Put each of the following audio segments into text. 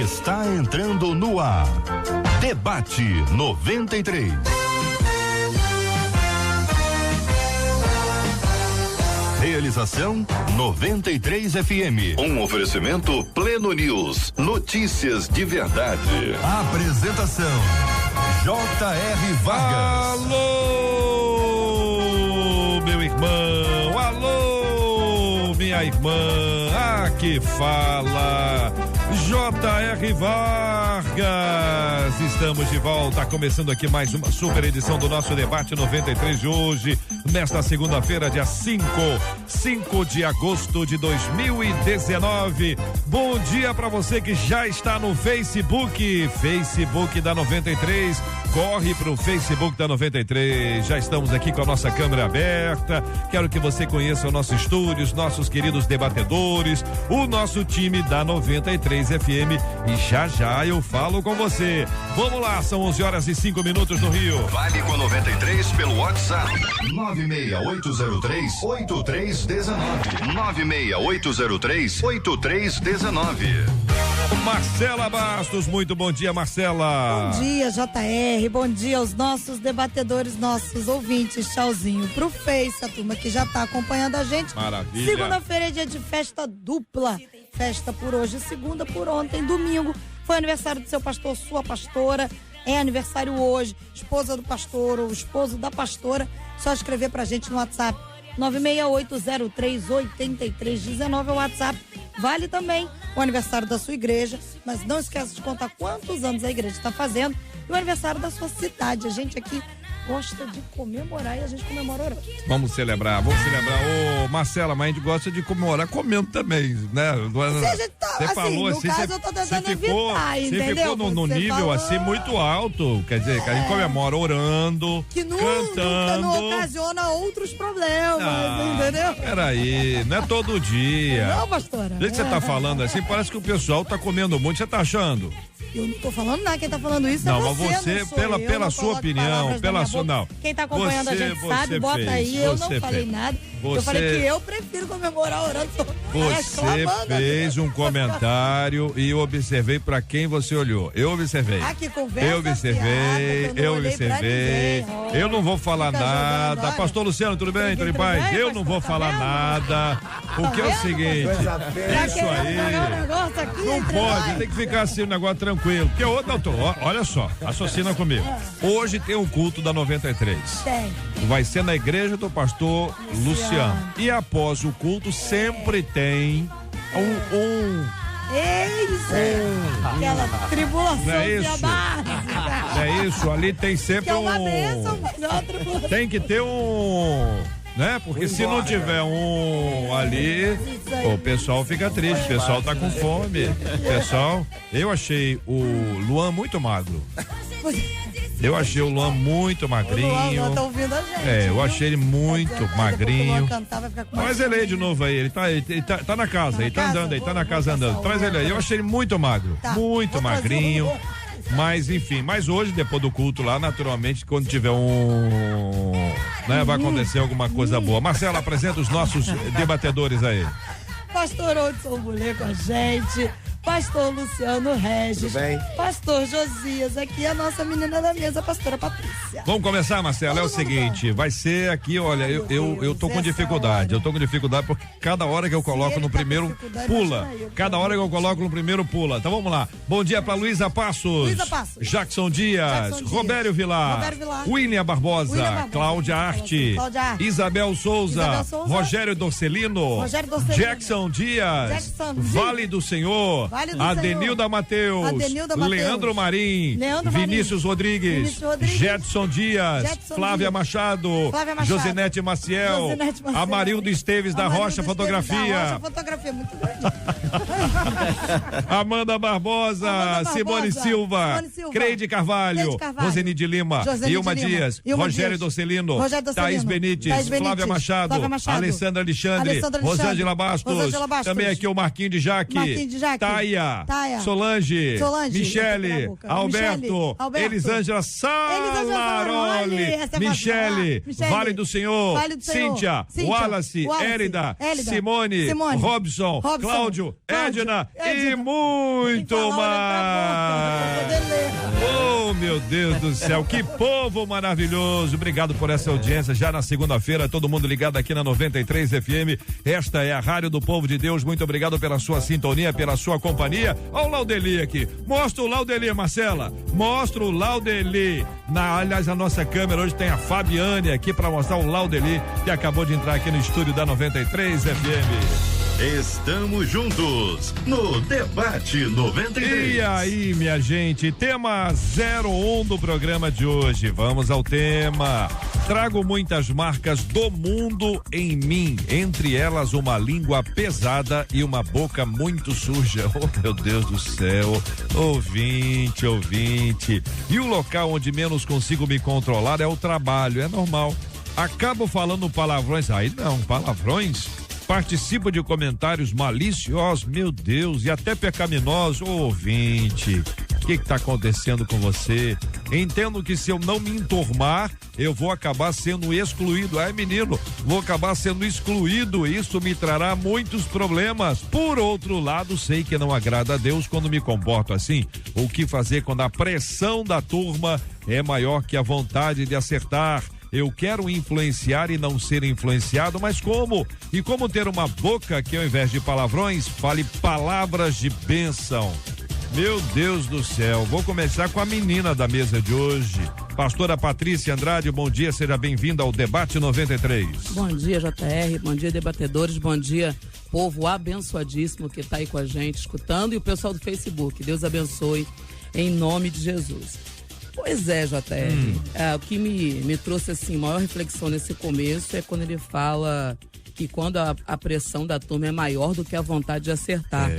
está entrando no ar. Debate 93. Realização 93 FM. Um oferecimento Pleno News. Notícias de verdade. Apresentação J.R. Vargas. Alô, meu irmão. Alô, minha irmã. Aqui fala J.R. Vargas. Estamos de volta, começando aqui mais uma super edição do nosso Debate 93 de hoje, nesta segunda-feira, dia 5 de agosto de 2019. Bom dia para você que já está no Facebook da 93. Corre pro Facebook da 93. Já estamos aqui com a nossa câmera aberta. Quero que você conheça o nosso estúdio, os nossos queridos debatedores, o nosso time da 93 FM. E já eu falo com você. Vamos lá, são 11h05 no Rio. Vale com 93 pelo WhatsApp 96803-8319. 96803-8319. Marcela Bastos, muito bom dia, Marcela. Bom dia, JR, bom dia aos nossos debatedores, nossos ouvintes. Tchauzinho pro Face, a turma que já tá acompanhando a gente. Maravilha. Segunda-feira é dia de festa dupla. Festa por hoje, segunda por ontem, domingo. Foi aniversário do seu pastor, sua pastora. É aniversário hoje. Esposa do pastor ou esposo da pastora. Só escrever pra gente no WhatsApp 968038319 é o WhatsApp. Vale também o aniversário da sua igreja, mas não esqueça de contar quantos anos a igreja está fazendo e o aniversário da sua cidade. A gente aqui gosta de comemorar e a gente comemora orando. Vamos celebrar. Ô, Marcela, mas a gente gosta de comemorar comendo também, né? Você falou assim, no caso eu tô tentando evitar, entendeu? Você ficou no nível assim muito alto, quer dizer, que a gente comemora orando, que cantando. Não ocasiona outros problemas, entendeu? Peraí, não é todo dia. Não, pastora. Do jeito que você tá falando assim, parece que o pessoal tá comendo muito, você tá achando? Eu não tô falando nada, quem tá falando isso não, é você. Mas você, pela sua opinião, pela sua, não. Quem tá acompanhando a gente sabe, bota aí, eu não falei nada. Eu falei que eu prefiro comemorar orando. Você fez um comentário e eu observei pra quem você olhou. Eu observei. Que conversa. Eu observei. Eu não vou falar nada. Pastor Luciano, tudo bem? Tudo em paz? Eu não vou falar nada. O que é o seguinte, isso aí. Não pode, tem que ficar assim o negócio tranquilo. Porque olha só, raciocina comigo. Hoje tem um culto da 93. Tem. Vai ser na igreja do pastor Luciano. E após o culto sempre tem aquela tribulação não é isso, ali tem sempre tem que ter né? Porque se não tiver ali, o pessoal fica triste, o pessoal tá com fome. Eu achei o Luan muito magro. Eu achei o Luan muito magrinho. O Luan tá ouvindo a gente. Eu achei ele muito magrinho. Traz ele aí de novo aí. Ele tá na casa, ele tá andando aí, tá na casa andando. Traz ele aí. Eu achei ele muito magro. Muito magrinho. Mas enfim, hoje, depois do culto lá, naturalmente, quando tiver vai acontecer alguma coisa boa. Marcela, apresenta os nossos debatedores aí. Pastor Odson Mulher com a gente. Pastor Luciano Regis, pastor Josias, aqui a nossa menina da mesa, a pastora Patrícia. Vamos começar, Marcela, é o seguinte, vai ser aqui, olha, eu tô com dificuldade, porque cada hora que eu coloco no primeiro, pula, pula, então vamos lá, bom dia pra Luísa Passos, Jackson Dias, Robério Vilar, William Barbosa, Cláudia Arte, Isabel Souza, Rogério Dorcelino, Jackson Dias, Vale do Senhor, Adenilda Mateus, Leandro Marim, Vinícius Rodrigues, Jetson Dias, Flávia Machado, Josinete Maciel, Amarildo Esteves da Rocha Fotografia, muito grande. Amanda Barbosa, Simone Silva, Creide Carvalho, Roseni de Lima, Ilma Dias, Rogério Dorcelino, Thaís Benites, Flávia Machado, Alessandra Alexandre, Rosângela Bastos, também aqui o Marquinhos de Jaque, Thaís Taia, Solange, Michele, Alberto, Elisângela Salaroli, Michele, Vale do Senhor, Cíntia, Wallace, Érida, Simone, Robson, Cláudio, Edna e muito mais. Oh, meu Deus do céu, que povo maravilhoso. Obrigado por essa audiência. Já na segunda-feira, todo mundo ligado aqui na 93 FM. Esta é a Rádio do Povo de Deus. Muito obrigado pela sua sintonia, pela sua companhia. Olha o Laudeli aqui. Mostra o Laudeli, Marcela. Mostra o Laudeli. Aliás, a nossa câmera hoje tem a Fabiane aqui para mostrar o Laudeli, que acabou de entrar aqui no estúdio da 93 FM. Estamos juntos no Debate 93. E aí, minha gente, tema 01 do programa de hoje. Vamos ao tema. Trago muitas marcas do mundo em mim, entre elas uma língua pesada e uma boca muito suja. Oh, meu Deus do céu. Ouvinte. E o local onde menos consigo me controlar é o trabalho, é normal. Acabo falando palavrões. Aí não, palavrões? Participa de comentários maliciosos, meu Deus, e até pecaminosos. Ouvinte, o que está acontecendo com você? Entendo que se eu não me enturmar, eu vou acabar sendo excluído. Menino, vou acabar sendo excluído. Isso me trará muitos problemas. Por outro lado, sei que não agrada a Deus quando me comporto assim. O que fazer quando a pressão da turma é maior que a vontade de acertar? Eu quero influenciar e não ser influenciado, mas como? E como ter uma boca que, ao invés de palavrões, fale palavras de bênção? Meu Deus do céu, vou começar com a menina da mesa de hoje. Pastora Patrícia Andrade, bom dia, seja bem-vinda ao Debate 93. Bom dia, JR, bom dia, debatedores, bom dia, povo abençoadíssimo que está aí com a gente, escutando, e o pessoal do Facebook. Deus abençoe, em nome de Jesus. Pois é, JR, o que me trouxe assim, maior reflexão nesse começo é quando ele fala que quando a pressão da turma é maior do que a vontade de acertar.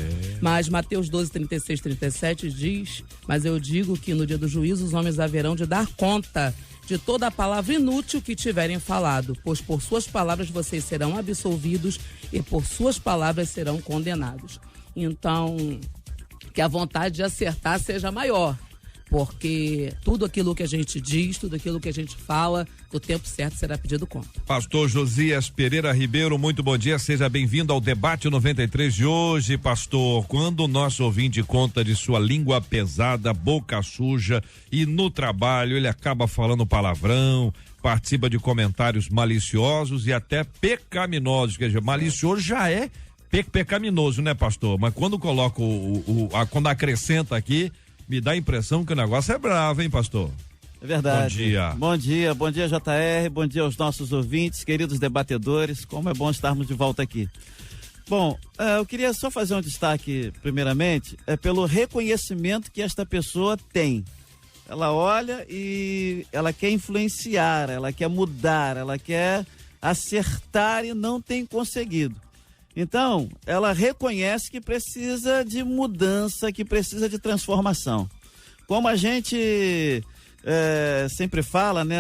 Mas Mateus 12, 36, 37 diz, mas eu digo que no dia do juízo os homens haverão de dar conta de toda a palavra inútil que tiverem falado, pois por suas palavras vocês serão absolvidos e por suas palavras serão condenados. Então, que a vontade de acertar seja maior. Porque tudo aquilo que a gente diz, tudo aquilo que a gente fala, no tempo certo será pedido conta. Pastor Josias Pereira Ribeiro, muito bom dia, seja bem-vindo ao Debate 93 de hoje, pastor. Quando o nosso ouvinte conta de sua língua pesada, boca suja e no trabalho ele acaba falando palavrão, participa de comentários maliciosos e até pecaminosos, quer dizer, malicioso já é pecaminoso, né, pastor? Mas quando coloca quando acrescenta aqui, me dá a impressão que o negócio é bravo, hein, pastor? É verdade. Bom dia. Bom dia, JR, bom dia aos nossos ouvintes, queridos debatedores, como é bom estarmos de volta aqui. Bom, eu queria só fazer um destaque, primeiramente, pelo reconhecimento que esta pessoa tem. Ela olha e ela quer influenciar, ela quer mudar, ela quer acertar e não tem conseguido. Então, ela reconhece que precisa de mudança, que precisa de transformação. Como a gente sempre fala, né,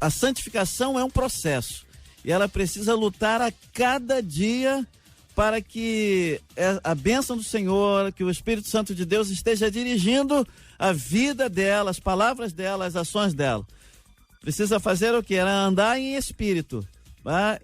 a santificação é um processo e ela precisa lutar a cada dia para que a bênção do Senhor, que o Espírito Santo de Deus esteja dirigindo a vida dela, as palavras dela, as ações dela. Precisa fazer o quê? Ela andar em espírito.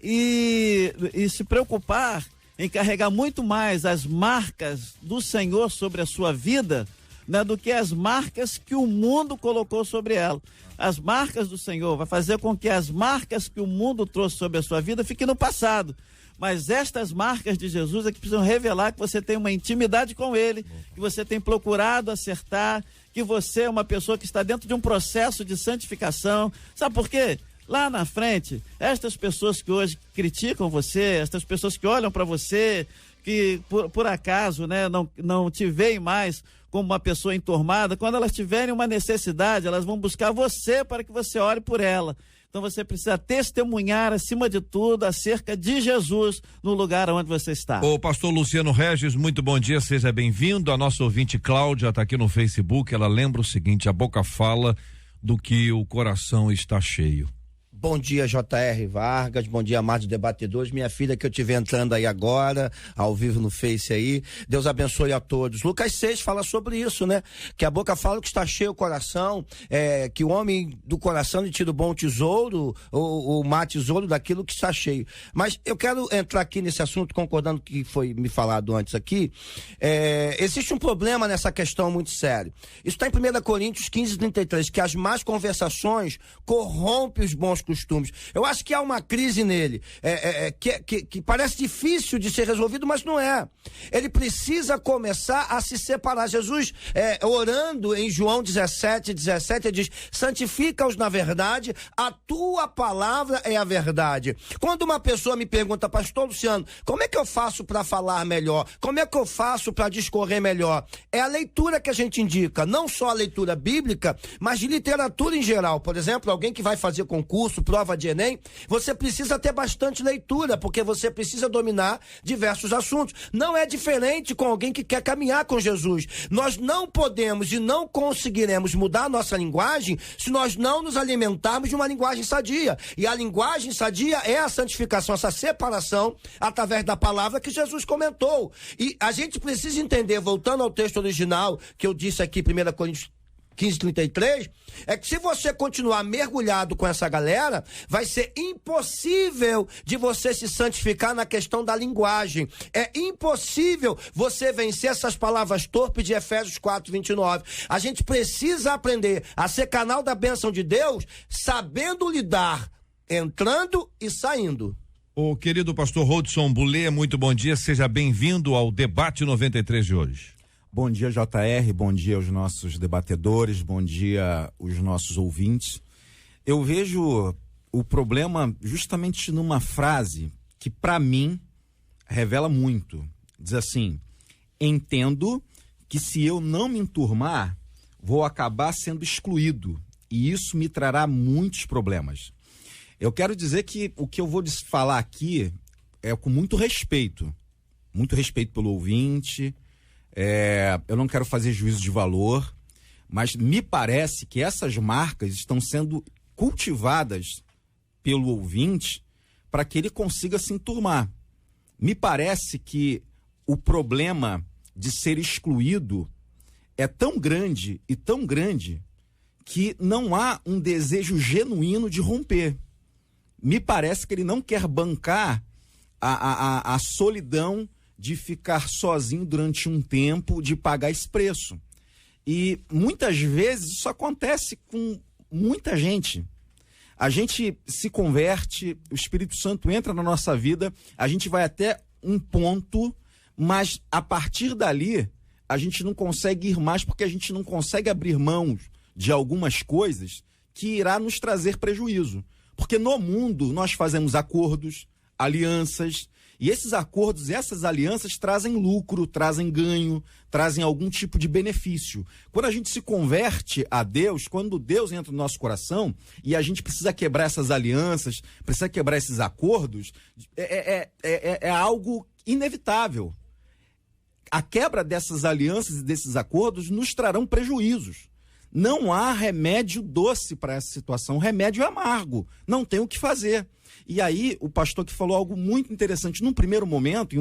E se preocupar em carregar muito mais as marcas do Senhor sobre a sua vida, né, do que as marcas que o mundo colocou sobre ela. As marcas do Senhor vai fazer com que as marcas que o mundo trouxe sobre a sua vida fiquem no passado. Mas estas marcas de Jesus é que precisam revelar que você tem uma intimidade com Ele, que você tem procurado acertar, que você é uma pessoa que está dentro de um processo de santificação. Sabe por quê? Lá na frente, estas pessoas que hoje criticam você, estas pessoas que olham para você, que por acaso, né, não te veem mais como uma pessoa enturmada, quando elas tiverem uma necessidade, elas vão buscar você para que você ore por ela. Então você precisa testemunhar, acima de tudo, acerca de Jesus no lugar onde você está. O pastor Luciano Regis, muito bom dia, seja bem-vindo. A nossa ouvinte Cláudia está aqui no Facebook, ela lembra o seguinte: a boca fala do que o coração está cheio. Bom dia, J.R. Vargas, bom dia, amados debatedores, minha filha que eu tive entrando aí agora, ao vivo no Face aí, Deus abençoe a todos. Lucas 6 fala sobre isso, né? Que a boca fala que está cheio o coração, que o homem do coração lhe tira o bom tesouro, ou má tesouro daquilo que está cheio. Mas eu quero entrar aqui nesse assunto, concordando com o que foi me falado antes aqui. Existe um problema nessa questão muito sério. Isso está em 1 Coríntios 15:33, que as más conversações corrompem os bons costumes. Eu acho que há uma crise nele, que parece difícil de ser resolvido, mas não é. Ele precisa começar a se separar. Jesus, orando em João 17:17, ele diz: santifica-os na verdade, a tua palavra é a verdade. Quando uma pessoa me pergunta, pastor Luciano, como é que eu faço para falar melhor? Como é que eu faço para discorrer melhor? É a leitura que a gente indica, não só a leitura bíblica, mas de literatura em geral. Por exemplo, alguém que vai fazer concurso, prova de Enem, você precisa ter bastante leitura, porque você precisa dominar diversos assuntos. Não é diferente com alguém que quer caminhar com Jesus. Nós não podemos e não conseguiremos mudar a nossa linguagem se nós não nos alimentarmos de uma linguagem sadia. E a linguagem sadia é a santificação, essa separação através da palavra que Jesus comentou. E a gente precisa entender, voltando ao texto original que eu disse aqui, 1 Coríntios 15:33, é que se você continuar mergulhado com essa galera, vai ser impossível de você se santificar na questão da linguagem. É impossível você vencer essas palavras torpes de Efésios 4:29. A gente precisa aprender a ser canal da bênção de Deus, sabendo lidar, entrando e saindo. O querido pastor Rodson Bulê, muito bom dia, seja bem-vindo ao Debate 93 de hoje. Bom dia, JR, bom dia aos nossos debatedores, bom dia aos nossos ouvintes. Eu vejo o problema justamente numa frase que, para mim, revela muito. Diz assim: entendo que se eu não me enturmar, vou acabar sendo excluído, e isso me trará muitos problemas. Eu quero dizer que o que eu vou falar aqui é com muito respeito pelo ouvinte. Eu não quero fazer juízo de valor, mas me parece que essas marcas estão sendo cultivadas pelo ouvinte para que ele consiga se enturmar. Me parece que o problema de ser excluído é tão grande e tão grande que não há um desejo genuíno de romper. Me parece que ele não quer bancar a solidão de ficar sozinho durante um tempo, de pagar esse preço. E muitas vezes isso acontece com muita gente. A gente se converte, o Espírito Santo entra na nossa vida, a gente vai até um ponto, mas a partir dali a gente não consegue ir mais, porque a gente não consegue abrir mãos de algumas coisas que irá nos trazer prejuízo. Porque no mundo nós fazemos acordos, alianças, e esses acordos, essas alianças trazem lucro, trazem ganho, trazem algum tipo de benefício. Quando a gente se converte a Deus, quando Deus entra no nosso coração e a gente precisa quebrar essas alianças, precisa quebrar esses acordos, é algo inevitável. A quebra dessas alianças e desses acordos nos trarão prejuízos. Não há remédio doce para essa situação, o remédio é amargo, não tem o que fazer. E aí, o pastor que falou algo muito interessante, em um primeiro momento,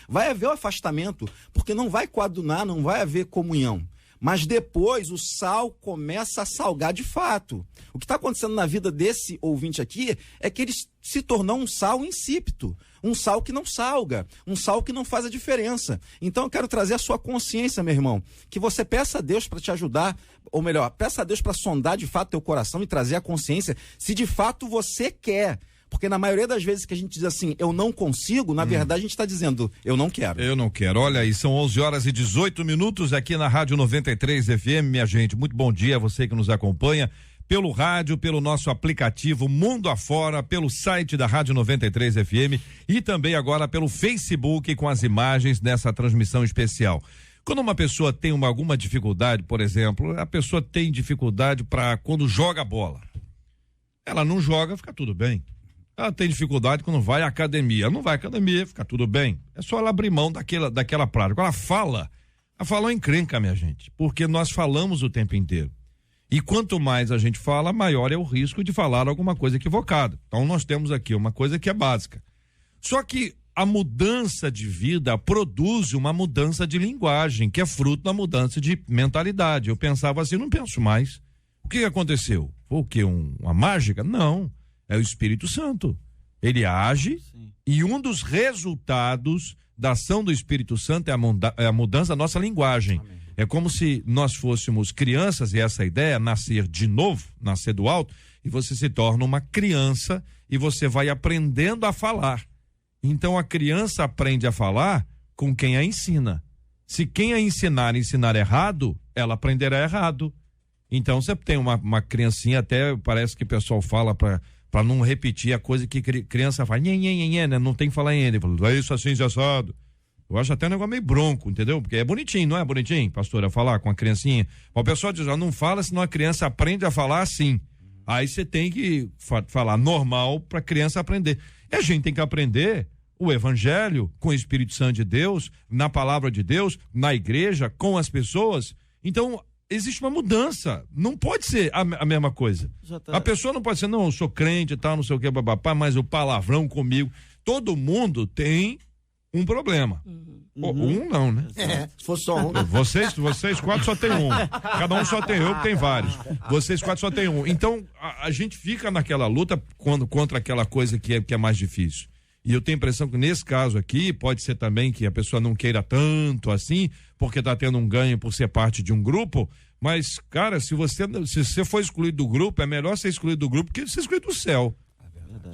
vai haver o afastamento, porque não vai coadunar, não vai haver comunhão. Mas depois o sal começa a salgar de fato. O que está acontecendo na vida desse ouvinte aqui é que ele se tornou um sal insípido, um sal que não salga, um sal que não faz a diferença. Então eu quero trazer a sua consciência, meu irmão, que você peça a Deus para te ajudar, ou melhor, peça a Deus para sondar de fato teu coração e trazer a consciência se de fato você quer. Porque na maioria das vezes que a gente diz assim, eu não consigo, na verdade a gente está dizendo, eu não quero. Eu não quero. Olha aí, são 11h18 aqui na Rádio 93 FM, minha gente. Muito bom dia a você que nos acompanha pelo rádio, pelo nosso aplicativo Mundo Afora, pelo site da Rádio 93 FM e também agora pelo Facebook com as imagens dessa transmissão especial. Quando uma pessoa tem alguma dificuldade, por exemplo, a pessoa tem dificuldade para quando joga bola. Ela não joga, fica tudo bem. Ela tem dificuldade quando vai à academia. Ela não vai à academia, fica tudo bem. É só ela abrir mão daquela prática. Ela fala uma encrenca, minha gente, porque nós falamos o tempo inteiro. E quanto mais a gente fala, maior é o risco de falar alguma coisa equivocada. Então nós temos aqui uma coisa que é básica. Só que a mudança de vida produz uma mudança de linguagem, que é fruto da mudança de mentalidade. Eu pensava assim, não penso mais. O que aconteceu? Foi o quê? Uma mágica? Não. É o Espírito Santo. Ele age. Sim. E um dos resultados da ação do Espírito Santo é a mudança da nossa linguagem. Amém. É como se nós fôssemos crianças, e essa ideia, nascer de novo, nascer do alto, e você se torna uma criança e você vai aprendendo a falar. Então a criança aprende a falar com quem a ensina. Se quem a ensinar errado, ela aprenderá errado. Então você tem uma criancinha, até parece que o pessoal fala para não repetir a coisa que criança faz, né? Não tem que falar ainda. É isso assim, assado. Eu acho até um negócio meio bronco, entendeu? Porque é bonitinho, não é bonitinho, pastora, falar com a criancinha? Mas o pessoal diz, não fala, senão a criança aprende a falar assim. Aí você tem que falar normal para a criança aprender. E a gente tem que aprender o evangelho com o Espírito Santo de Deus, na palavra de Deus, na igreja, com as pessoas. Então, existe uma mudança. Não pode ser a mesma coisa. A pessoa não pode ser, não, eu sou crente e tal, não sei o que, babapá, mas o palavrão comigo. Todo mundo tem um problema. Um não, né? Se fosse só um. Vocês quatro só tem um. Cada um só tem, eu que tem vários. Vocês quatro só tem um. Então, a gente fica naquela luta contra aquela coisa que é mais difícil. E eu tenho a impressão que nesse caso aqui, pode ser também que a pessoa não queira tanto assim, porque está tendo um ganho por ser parte de um grupo, mas, cara, se você for excluído do grupo, é melhor ser excluído do grupo que ser excluído do céu.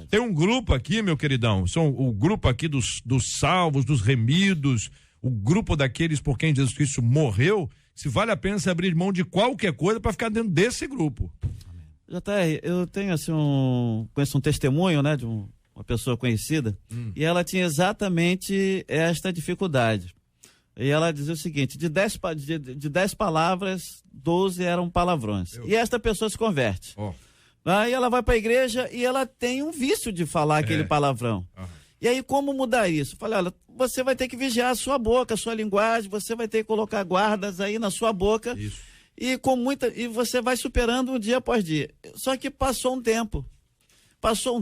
Tem um grupo aqui, meu queridão, são o grupo aqui dos salvos, dos remidos, o grupo daqueles por quem Jesus Cristo morreu, se vale a pena se abrir mão de qualquer coisa para ficar dentro desse grupo. JR, eu tenho assim conheço um testemunho, né, de uma pessoa conhecida, e ela tinha exatamente esta dificuldade. E ela dizia o seguinte, de 10 palavras, 12 eram palavrões. E esta pessoa se converte. Aí ela vai para a igreja e ela tem um vício de falar aquele palavrão. E aí, como mudar isso? Falei, olha, você vai ter que vigiar a sua boca, a sua linguagem, você vai ter que colocar guardas aí na sua boca. Isso. E você vai superando um dia após dia. Só que passou um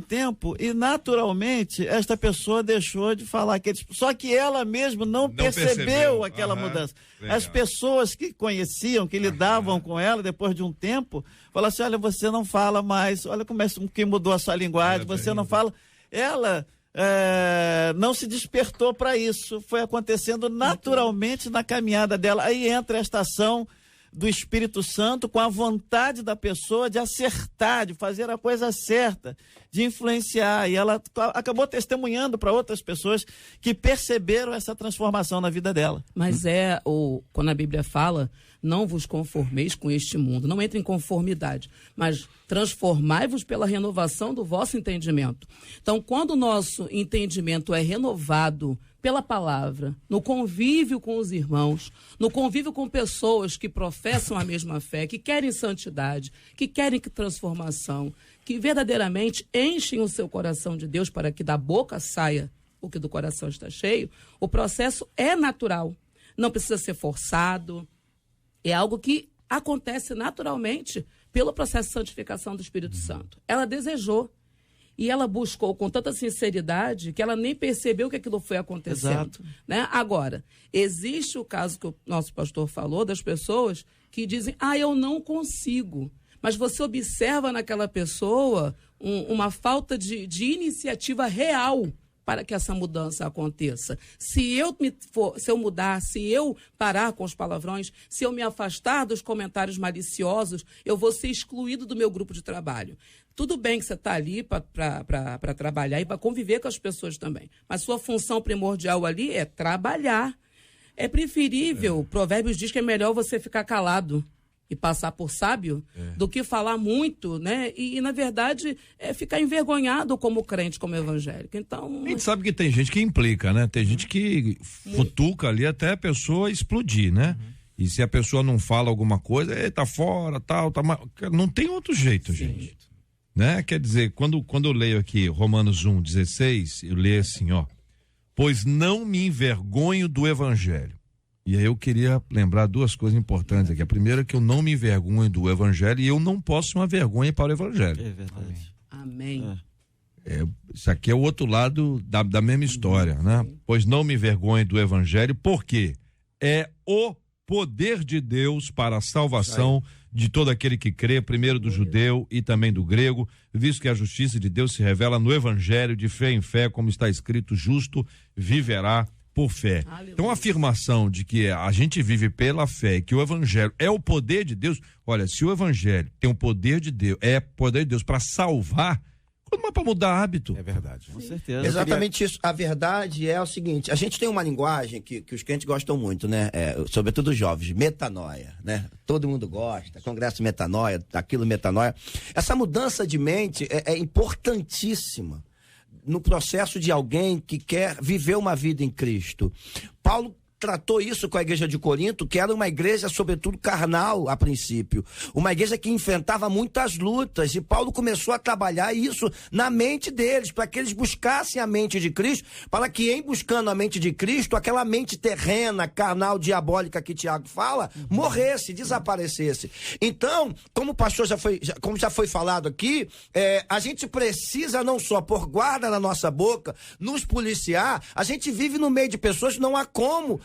tempo e naturalmente esta pessoa deixou de falar só que ela mesma não percebeu aquela mudança. Legal. As pessoas que conheciam, que lidavam com ela depois de um tempo, falaram assim, olha, você não fala mais, olha como que mudou a sua linguagem, você não fala. Ela não se despertou para isso, foi acontecendo naturalmente na caminhada dela. Aí entra esta ação do Espírito Santo com a vontade da pessoa de acertar, de fazer a coisa certa, de influenciar. E ela acabou testemunhando para outras pessoas que perceberam essa transformação na vida dela. Mas quando a Bíblia fala, não vos conformeis com este mundo, não entre em conformidade, mas transformai-vos pela renovação do vosso entendimento. Então, quando o nosso entendimento é renovado pela palavra, no convívio com os irmãos, no convívio com pessoas que professam a mesma fé, que querem santidade, que querem transformação, que verdadeiramente enchem o seu coração de Deus para que da boca saia o que do coração está cheio, o processo é natural, não precisa ser forçado, é algo que acontece naturalmente pelo processo de santificação do Espírito Santo. Ela desejou. E ela buscou com tanta sinceridade que ela nem percebeu que aquilo foi acontecendo. Né? Agora, existe o caso que o nosso pastor falou das pessoas que dizem, eu não consigo. Mas você observa naquela pessoa uma falta de iniciativa real para que essa mudança aconteça. Se eu mudar, se eu parar com os palavrões, se eu me afastar dos comentários maliciosos, eu vou ser excluído do meu grupo de trabalho. Tudo bem que você está ali para trabalhar e para conviver com as pessoas também, mas sua função primordial ali é trabalhar. É preferível, Provérbios diz que é melhor você ficar calado e passar por sábio do que falar muito, né? E na verdade, ficar envergonhado como crente, como evangélico. Então... A gente sabe que tem gente que implica, né? Tem gente que futuca ali até a pessoa explodir, né? E se a pessoa não fala alguma coisa, tá fora, tal, tá... Não tem outro jeito, gente. Né? Quer dizer, quando eu leio aqui Romanos 1,16, eu leio assim, pois não me envergonho do evangelho, E aí eu queria lembrar duas coisas importantes aqui. A primeira é que eu não me envergonho do evangelho e eu não posso ser uma vergonha para o evangelho. É verdade. Amém. Isso aqui é o outro lado da mesma história, né? Pois não me envergonhe do evangelho, porque é o poder de Deus para a salvação de todo aquele que crê, primeiro do judeu e também do grego, visto que a justiça de Deus se revela no evangelho, de fé em fé, como está escrito, justo viverá por fé. Aleluia. Então a afirmação de que a gente vive pela fé, que o evangelho é o poder de Deus, olha, se o evangelho tem o poder de Deus, é poder de Deus para salvar, não é para mudar hábito. É verdade. Com certeza. Exatamente isso. A verdade é o seguinte, a gente tem uma linguagem que os crentes gostam muito, né? Sobretudo os jovens, metanoia, né? Todo mundo gosta, congresso metanoia, aquilo metanoia. Essa mudança de mente é importantíssima no processo de alguém que quer viver uma vida em Cristo. Paulo tratou isso com a igreja de Corinto, que era uma igreja, sobretudo, carnal, a princípio. Uma igreja que enfrentava muitas lutas, e Paulo começou a trabalhar isso na mente deles, para que eles buscassem a mente de Cristo, para que, em buscando a mente de Cristo, aquela mente terrena, carnal, diabólica que Tiago fala, morresse, desaparecesse. Então, como o pastor como já foi falado aqui, a gente precisa não só pôr guarda na nossa boca, nos policiar, a gente vive no meio de pessoas, não há como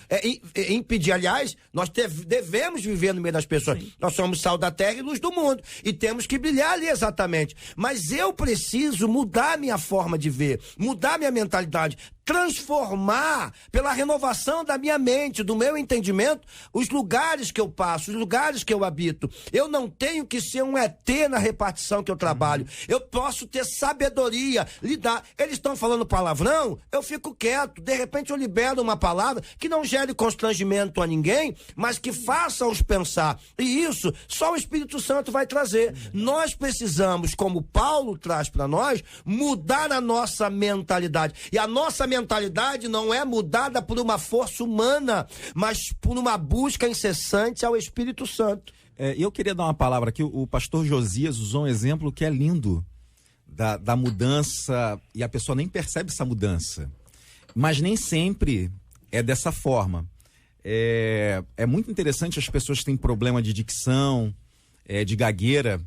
impedir. Aliás, nós devemos viver no meio das pessoas. Sim. Nós somos sal da terra e luz do mundo. E temos que brilhar ali exatamente. Mas eu preciso mudar minha forma de ver, mudar minha mentalidade, transformar pela renovação da minha mente, do meu entendimento, os lugares que eu passo, os lugares que eu habito. Eu não tenho que ser um ET na repartição que eu trabalho. Eu posso ter sabedoria, lidar. Eles estão falando palavrão, eu fico quieto. De repente eu libero uma palavra que não gere constrangimento a ninguém, mas que faça-os pensar. E isso só o Espírito Santo vai trazer. Nós precisamos, como Paulo traz para nós, mudar a nossa mentalidade. E a nossa mentalidade não é mudada por uma força humana, mas por uma busca incessante ao Espírito Santo. Eu queria dar uma palavra aqui. O pastor Josias usou um exemplo que é lindo da mudança, e a pessoa nem percebe essa mudança. Mas nem sempre é dessa forma. É muito interessante, as pessoas têm problema de dicção, de gagueira,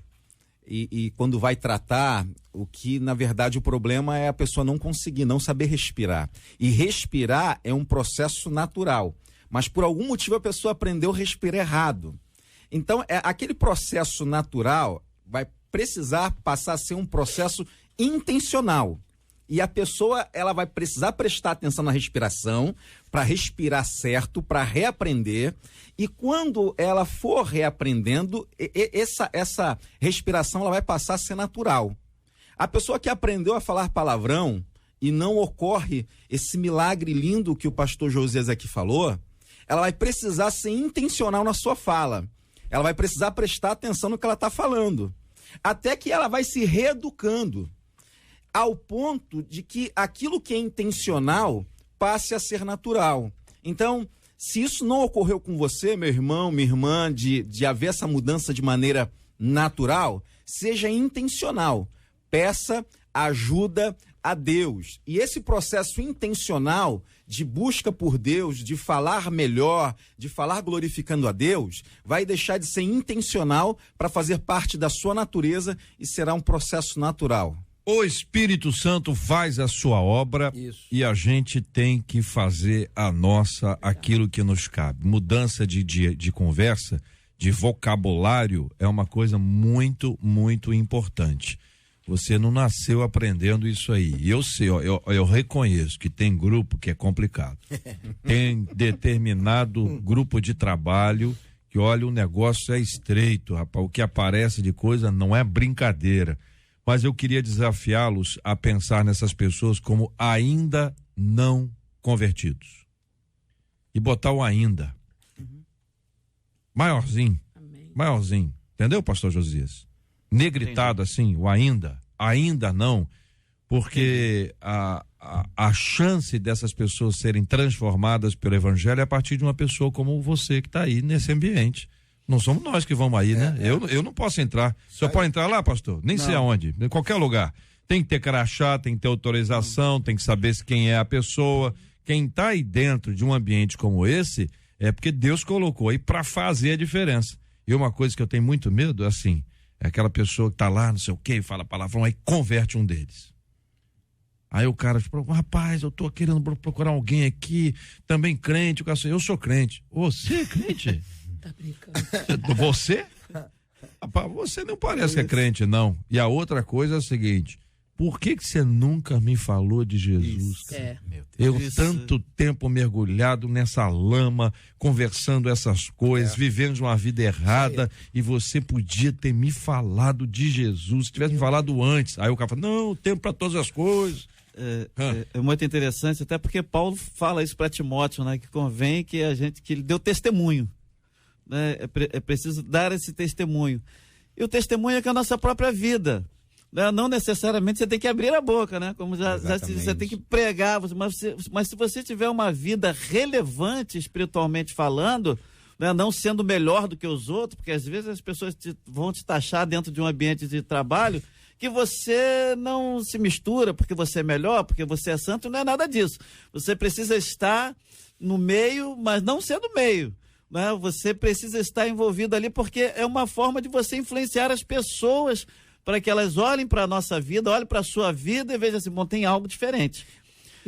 e quando vai tratar, o que na verdade o problema é a pessoa não conseguir, não saber respirar. E respirar é um processo natural, mas por algum motivo a pessoa aprendeu a respirar errado. Então, aquele processo natural vai precisar passar a ser um processo intencional. E a pessoa, ela vai precisar prestar atenção na respiração, para respirar certo, para reaprender. E quando ela for reaprendendo, essa respiração ela vai passar a ser natural. A pessoa que aprendeu a falar palavrão e não ocorre esse milagre lindo que o pastor Josias aqui falou, ela vai precisar ser intencional na sua fala. Ela vai precisar prestar atenção no que ela está falando. Até que ela vai se reeducando, ao ponto de que aquilo que é intencional passe a ser natural. Então, se isso não ocorreu com você, meu irmão, minha irmã, de haver essa mudança de maneira natural, seja intencional. Peça ajuda a Deus. E esse processo intencional de busca por Deus, de falar melhor, de falar glorificando a Deus, vai deixar de ser intencional para fazer parte da sua natureza e será um processo natural. O Espírito Santo faz a sua obra. Isso. E a gente tem que fazer a nossa, aquilo que nos cabe. Mudança de conversa, de vocabulário é uma coisa muito, muito importante. Você não nasceu aprendendo isso aí. E eu sei, eu reconheço que tem grupo que é complicado. Tem determinado grupo de trabalho que, olha, o negócio é estreito, rapaz. O que aparece de coisa não é brincadeira. Mas eu queria desafiá-los a pensar nessas pessoas como ainda não convertidos. E botar o ainda. Maiorzinho. Amém. Maiorzinho. Entendeu, pastor Josias? Negritado assim, o ainda não, porque a chance dessas pessoas serem transformadas pelo evangelho é a partir de uma pessoa como você que está aí nesse ambiente. Não somos nós que vamos aí, né? Eu não posso entrar. O senhor pode entrar lá, pastor? Nem sei aonde, em qualquer lugar. Tem que ter crachá, tem que ter autorização, tem que saber quem é a pessoa. Quem está aí dentro de um ambiente como esse, É porque Deus colocou aí para fazer a diferença. E uma coisa que eu tenho muito medo, assim, é aquela pessoa que tá lá, não sei o quê, fala palavrão, aí converte um deles. Aí o cara fala, rapaz, eu tô querendo procurar alguém aqui, também crente, eu sou crente. Você é crente? Tá brincando. Você? Rapaz, você não parece que é crente, não. E a outra coisa é o seguinte, por que você nunca me falou de Jesus? Eu tanto tempo mergulhado nessa lama, conversando essas coisas, vivendo uma vida errada, e você podia ter me falado de Jesus, se tivesse me falado antes. Aí o cara fala, não, tempo para todas as coisas. É muito interessante, até porque Paulo fala isso para Timóteo, né? Que convém que ele deu testemunho, né? É preciso dar esse testemunho. E o testemunho é que a nossa própria vida, né? Não necessariamente você tem que abrir a boca, né? Como já você tem que pregar, mas se você tiver uma vida relevante espiritualmente falando, né? Não sendo melhor do que os outros, porque às vezes as pessoas vão te taxar dentro de um ambiente de trabalho que você não se mistura porque você é melhor, porque você é santo, não é nada disso. Você precisa estar no meio, mas não sendo meio, né? Você precisa estar envolvido ali porque é uma forma de você influenciar as pessoas para que elas olhem para a nossa vida, olhem para a sua vida e vejam assim, bom, tem algo diferente.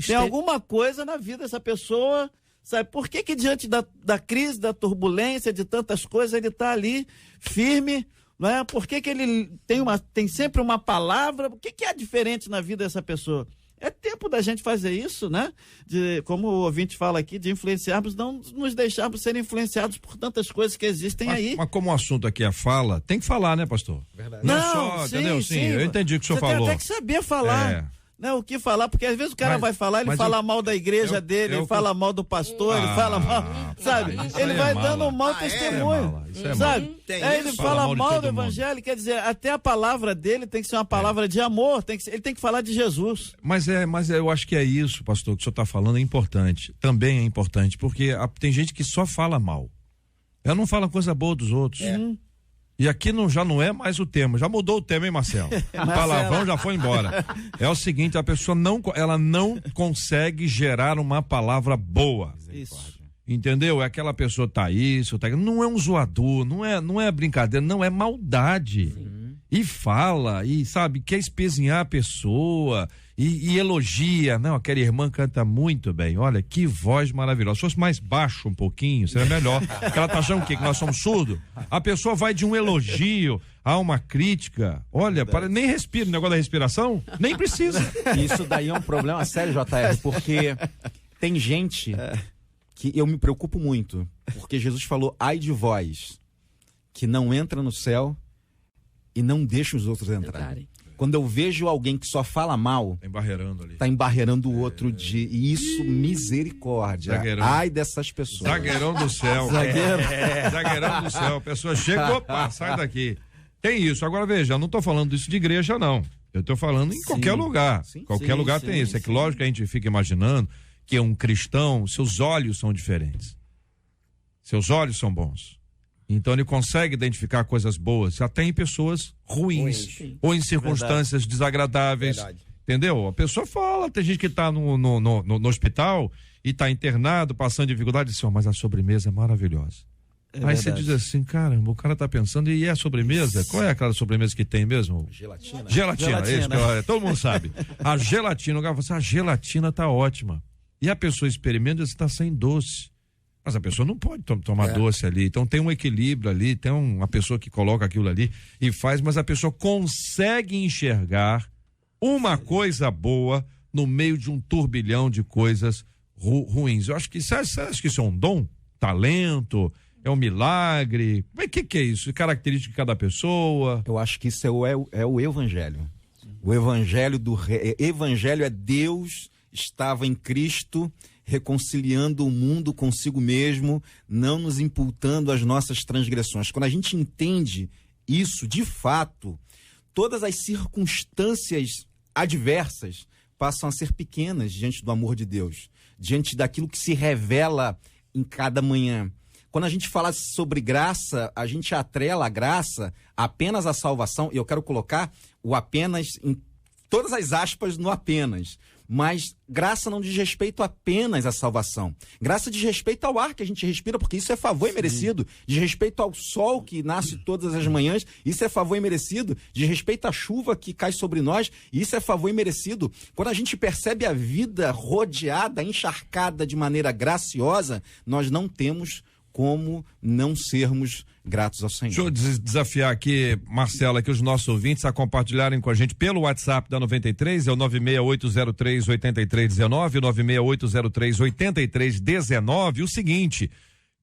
Tem alguma coisa na vida dessa pessoa, sabe? Por que diante da crise, da turbulência, de tantas coisas, ele está ali firme? Não é? Por que ele tem sempre uma palavra? O que é diferente na vida dessa pessoa? É tempo da gente fazer isso, né? Como o ouvinte fala aqui, de influenciarmos, não nos deixarmos ser influenciados por tantas coisas que existem aí. Mas como o assunto aqui é fala, tem que falar, né, pastor? Verdade. Não só, sim, entendeu? Sim, eu entendi o que o senhor falou. Você tem até que saber falar. Né, o que falar, porque às vezes o cara vai falar, ele fala mal da igreja dele, ele fala mal do pastor, ele fala mal, sabe? Ele vai dando um mau testemunho, sabe? Ele fala mal do evangelho, quer dizer, até a palavra dele tem que ser uma palavra de amor, ele tem que falar de Jesus. Mas eu acho que é isso, pastor, que o senhor está falando é importante, também é importante, porque tem gente que só fala mal, ela não fala coisa boa dos outros. E aqui já não é mais o tema, já mudou o tema, hein, Marcelo? O palavrão já foi embora. É o seguinte, a pessoa não consegue gerar uma palavra boa. Isso. Entendeu? É aquela pessoa não é um zoador, não é brincadeira, não é maldade. Sim. E fala, e sabe, quer espezinhar a pessoa, e elogia. Não, aquela irmã canta muito bem, olha, que voz maravilhosa. Se fosse mais baixo um pouquinho, seria melhor. Porque ela tá achando o quê? Que nós somos surdos? A pessoa vai de um elogio a uma crítica. Olha, nem respira, o negócio da respiração, nem precisa. Isso daí é um problema sério, JR, porque tem gente que eu me preocupo muito, porque Jesus falou, ai de vós, que não entra no céu e não deixa os outros entrarem. Quando eu vejo alguém que só fala mal, tá embarreirando o outro e isso, misericórdia. Zagueirão. Ai dessas pessoas. Zagueirão do céu. Zagueirão do céu. A pessoa chega, opa, sai daqui. Tem isso. Agora veja, eu não tô falando isso de igreja, não. Eu tô falando em qualquer lugar. Qualquer lugar tem isso. É que lógico que a gente fica imaginando que um cristão, seus olhos são diferentes. Seus olhos são bons. Então ele consegue identificar coisas boas, até em pessoas ruins. Ou em circunstâncias desagradáveis. Entendeu? A pessoa fala, tem gente que está no hospital e está internado, passando dificuldade, e diz, mas a sobremesa é maravilhosa. Aí você diz assim, caramba, o cara tá pensando, e a sobremesa? Qual é aquela sobremesa que tem mesmo? Gelatina. Isso, todo mundo sabe. A gelatina, o cara fala assim, a gelatina tá ótima. E a pessoa experimenta e está sem doce. Mas a pessoa não pode tomar doce ali. Então tem um equilíbrio ali, tem uma pessoa que coloca aquilo ali e faz, mas a pessoa consegue enxergar uma coisa boa no meio de um turbilhão de coisas ruins. Eu acho que você acha que isso é um dom? Talento? É um milagre? Mas o que é isso? Característica de cada pessoa? Eu acho que isso é o evangelho. O evangelho evangelho é Deus estava em Cristo reconciliando o mundo consigo mesmo, não nos imputando as nossas transgressões. Quando a gente entende isso, de fato, todas as circunstâncias adversas passam a ser pequenas diante do amor de Deus, diante daquilo que se revela em cada manhã. Quando a gente fala sobre graça, a gente atrela a graça apenas à salvação, e eu quero colocar o apenas em todas as aspas no apenas, Mas graça não diz respeito apenas à salvação. Graça diz respeito ao ar que a gente respira, porque isso é favor imerecido. Diz respeito ao sol que nasce todas as manhãs, isso é favor imerecido. Diz respeito à chuva que cai sobre nós, isso é favor imerecido. Quando a gente percebe a vida rodeada, encharcada de maneira graciosa, nós não temos como não sermos gratos ao Senhor. Deixa eu desafiar aqui, Marcela, que os nossos ouvintes a compartilharem com a gente pelo WhatsApp da 93, é o 96803-8319, 96803-8319, o seguinte, o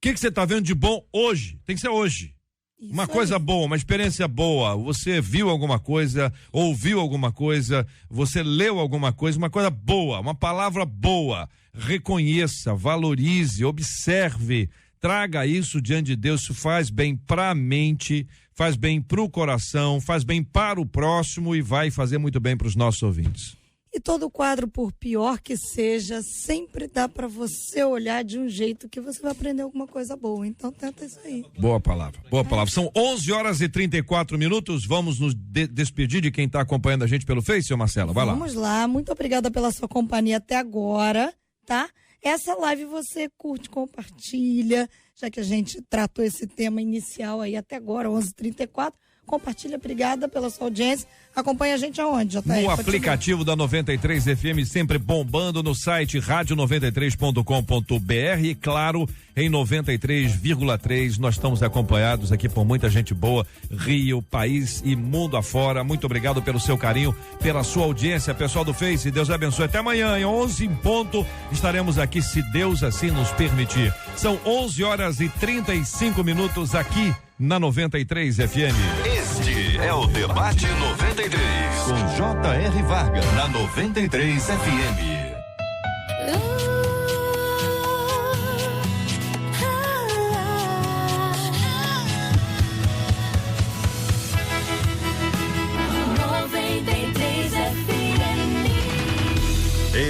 que você está vendo de bom hoje? Tem que ser hoje. Isso uma coisa boa, uma experiência boa, você viu alguma coisa, ouviu alguma coisa, você leu alguma coisa, uma coisa boa, uma palavra boa, reconheça, valorize, observe, traga isso diante de Deus, isso faz bem para a mente, faz bem para o coração, faz bem para o próximo e vai fazer muito bem para os nossos ouvintes. E todo quadro, por pior que seja, sempre dá para você olhar de um jeito que você vai aprender alguma coisa boa. Então tenta isso aí. Boa palavra, boa palavra. São 11h34, vamos nos despedir de quem está acompanhando a gente pelo Face, Marcela, vai lá. Vamos lá, muito obrigada pela sua companhia até agora, tá? Essa live você curte, compartilha, já que a gente tratou esse tema inicial aí até agora, 11h34. Compartilha, obrigada pela sua audiência. Acompanha a gente aonde, JR? No aplicativo da 93 FM, sempre bombando, no site radio93.com.br e, claro, em 93,3. Nós estamos acompanhados aqui por muita gente boa, Rio, país e mundo afora. Muito obrigado pelo seu carinho, pela sua audiência, pessoal do Face. Deus abençoe. Até amanhã, em 11 em ponto, estaremos aqui, se Deus assim nos permitir. São 11h35 aqui na 93 FM. Este é o Debate 93, com J.R. Vargas, na 93 FM.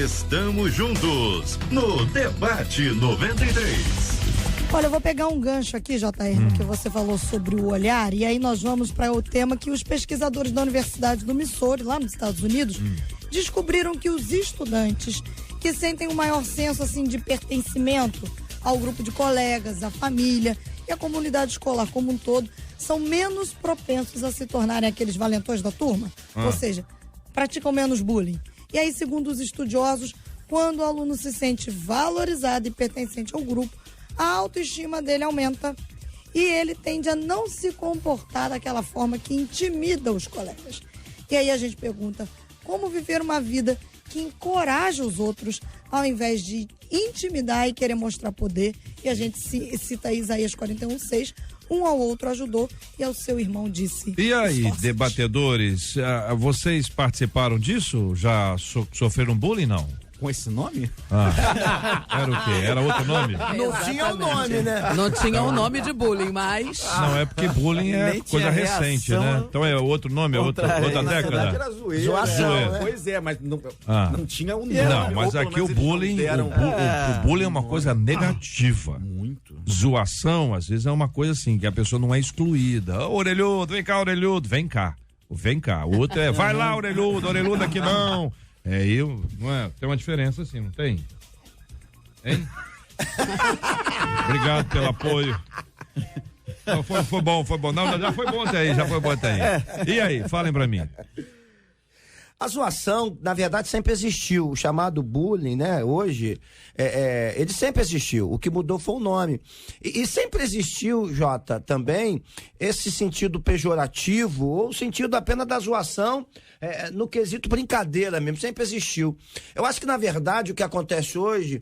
Estamos juntos no Debate 93. Olha, eu vou pegar um gancho aqui, JR, que você falou sobre o olhar, e aí nós vamos para o tema que os pesquisadores da Universidade do Missouri, lá nos Estados Unidos, descobriram que os estudantes que sentem um maior senso assim de pertencimento ao grupo de colegas, à família e à comunidade escolar como um todo, são menos propensos a se tornarem aqueles valentões da turma, ou seja, praticam menos bullying. E aí, segundo os estudiosos, quando o aluno se sente valorizado e pertencente ao grupo, a autoestima dele aumenta e ele tende a não se comportar daquela forma que intimida os colegas. E aí a gente pergunta, como viver uma vida que encoraja os outros ao invés de intimidar e querer mostrar poder? E a gente cita Isaías 41:6, um ao outro ajudou e ao seu irmão disse. E aí, debatedores, vocês participaram disso? Já sofreram bullying, não? Com esse nome? Era o quê? Era outro nome? Não tinha o nome, né? Não tinha o nome de bullying, mas... Não, é porque bullying é coisa recente, né? Então é outro nome, é outra década. Era zoeira. Zoação, né? Pois é, mas não tinha o nome. Não, mas aqui o bullying, o bullying é uma coisa negativa. Muito. Zoação, às vezes, é uma coisa assim, que a pessoa não é excluída. Orelhudo, vem cá, orelhudo, vem cá. Vem cá. O outro é, vai lá, orelhudo aqui não. Não é? Tem uma diferença assim, não tem? Hein? Obrigado pelo apoio. Não, foi bom. Não, já foi bom até aí, E aí, falem pra mim. A zoação, na verdade, sempre existiu. O chamado bullying, né? Hoje, ele sempre existiu. O que mudou foi o nome. E sempre existiu, Jota, também, esse sentido pejorativo ou o sentido apenas da zoação no quesito brincadeira mesmo. Sempre existiu. Eu acho que, na verdade, o que acontece hoje,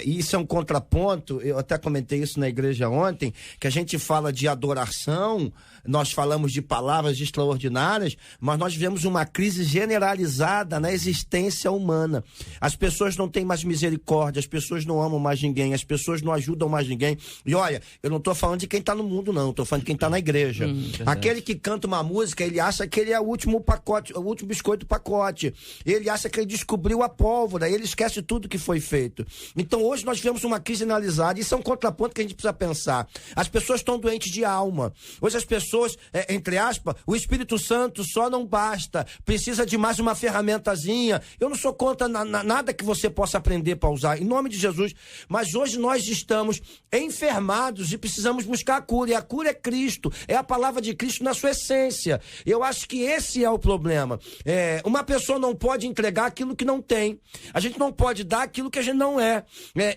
e isso é um contraponto, eu até comentei isso na igreja ontem, que a gente fala de adoração, nós falamos de palavras extraordinárias, mas nós vivemos uma crise generalizada na existência humana. As pessoas não têm mais misericórdia, as pessoas não amam mais ninguém, as pessoas não ajudam mais ninguém. E olha, eu não estou falando de quem está no mundo, não, estou falando de quem está na igreja. Aquele que canta uma música, ele acha que ele é o último pacote, o último biscoito do pacote. Ele acha que ele descobriu a pólvora, ele esquece tudo que foi feito. Então hoje nós vivemos uma crise generalizada, isso é um contraponto que a gente precisa pensar. As pessoas estão doentes de alma. Hoje as pessoas, entre aspas, o Espírito Santo só não basta, precisa de mais uma ferramentazinha. Eu não sou contra nada que você possa aprender para usar, em nome de Jesus. Mas hoje nós estamos enfermados e precisamos buscar a cura. E a cura é Cristo, é a palavra de Cristo na sua essência. Eu acho que esse é o problema. Uma pessoa não pode entregar aquilo que não tem. A gente não pode dar aquilo que a gente não é.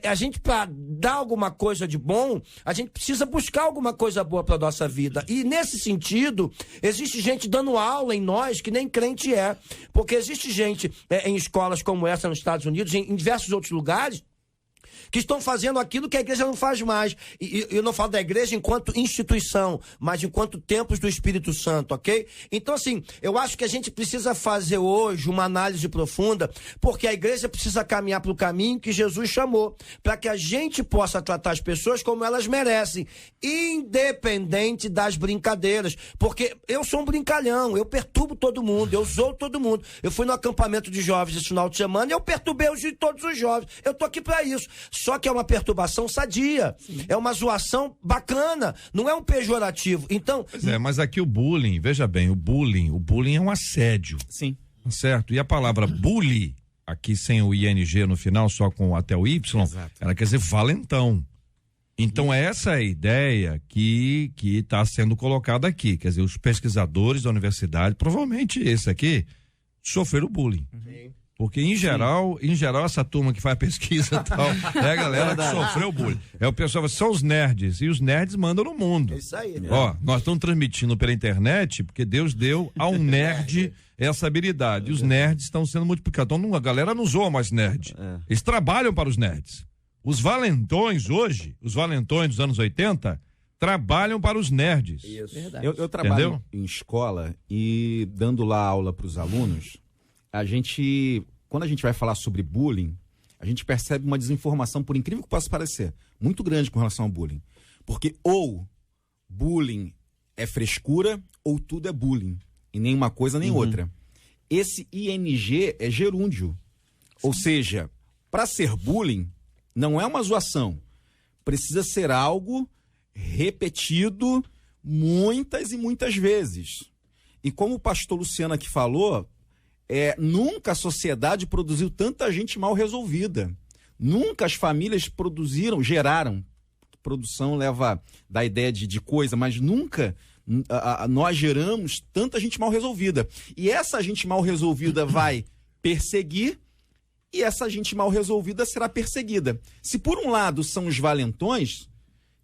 A gente, para dar alguma coisa de bom, a gente precisa buscar alguma coisa boa para nossa vida. E nesse sentido, existe gente dando aula em nós que nem crente é. Porque existe gente em escolas como essa nos Estados Unidos, em diversos outros lugares, que estão fazendo aquilo que a igreja não faz mais. E eu não falo da igreja enquanto instituição, mas enquanto templos do Espírito Santo, ok? Então, assim, eu acho que a gente precisa fazer hoje uma análise profunda, porque a igreja precisa caminhar para o caminho que Jesus chamou, para que a gente possa tratar as pessoas como elas merecem, independente das brincadeiras. Porque eu sou um brincalhão, eu perturbo todo mundo, eu zoo todo mundo. Eu fui no acampamento de jovens esse final de semana e eu perturbei todos os jovens. Eu tô aqui para isso. Só que é uma perturbação sadia. Sim. É uma zoação bacana. Não é um pejorativo. Então. Pois é, mas aqui o bullying, veja bem, o bullying é um assédio. Sim. Certo? E a palavra bully, aqui sem o ING no final, só com até o Y, exato, ela quer dizer valentão. Então, essa é a ideia que está sendo colocada aqui. Quer dizer, os pesquisadores da universidade, provavelmente esse aqui, sofreram bullying. Sim. Porque, em geral, essa turma que faz pesquisa e tal, é a galera que sofreu bullying. O pessoal, são os nerds, e os nerds mandam no mundo. É isso aí, né? Ó, nós estamos transmitindo pela internet, porque Deus deu a um nerd essa habilidade. E os nerds estão sendo multiplicados. Então, a galera não zoa mais nerd. Eles trabalham para os nerds. Os valentões hoje, os valentões dos anos 80, trabalham para os nerds. Isso. Eu trabalho em escola e dando lá aula para os alunos, quando a gente vai falar sobre bullying, a gente percebe uma desinformação, por incrível que possa parecer, muito grande com relação ao bullying. Porque ou bullying é frescura, ou tudo é bullying. E nem uma coisa nem outra. Esse ING é gerúndio. Sim. Ou seja, para ser bullying, não é uma zoação. Precisa ser algo repetido muitas e muitas vezes. E como o pastor Luciano aqui falou, nunca a sociedade produziu tanta gente mal resolvida. Nunca as famílias geraram. Produção leva da ideia de coisa, mas nunca nós geramos tanta gente mal resolvida. E essa gente mal resolvida vai perseguir, e essa gente mal resolvida será perseguida. Se por um lado são os valentões,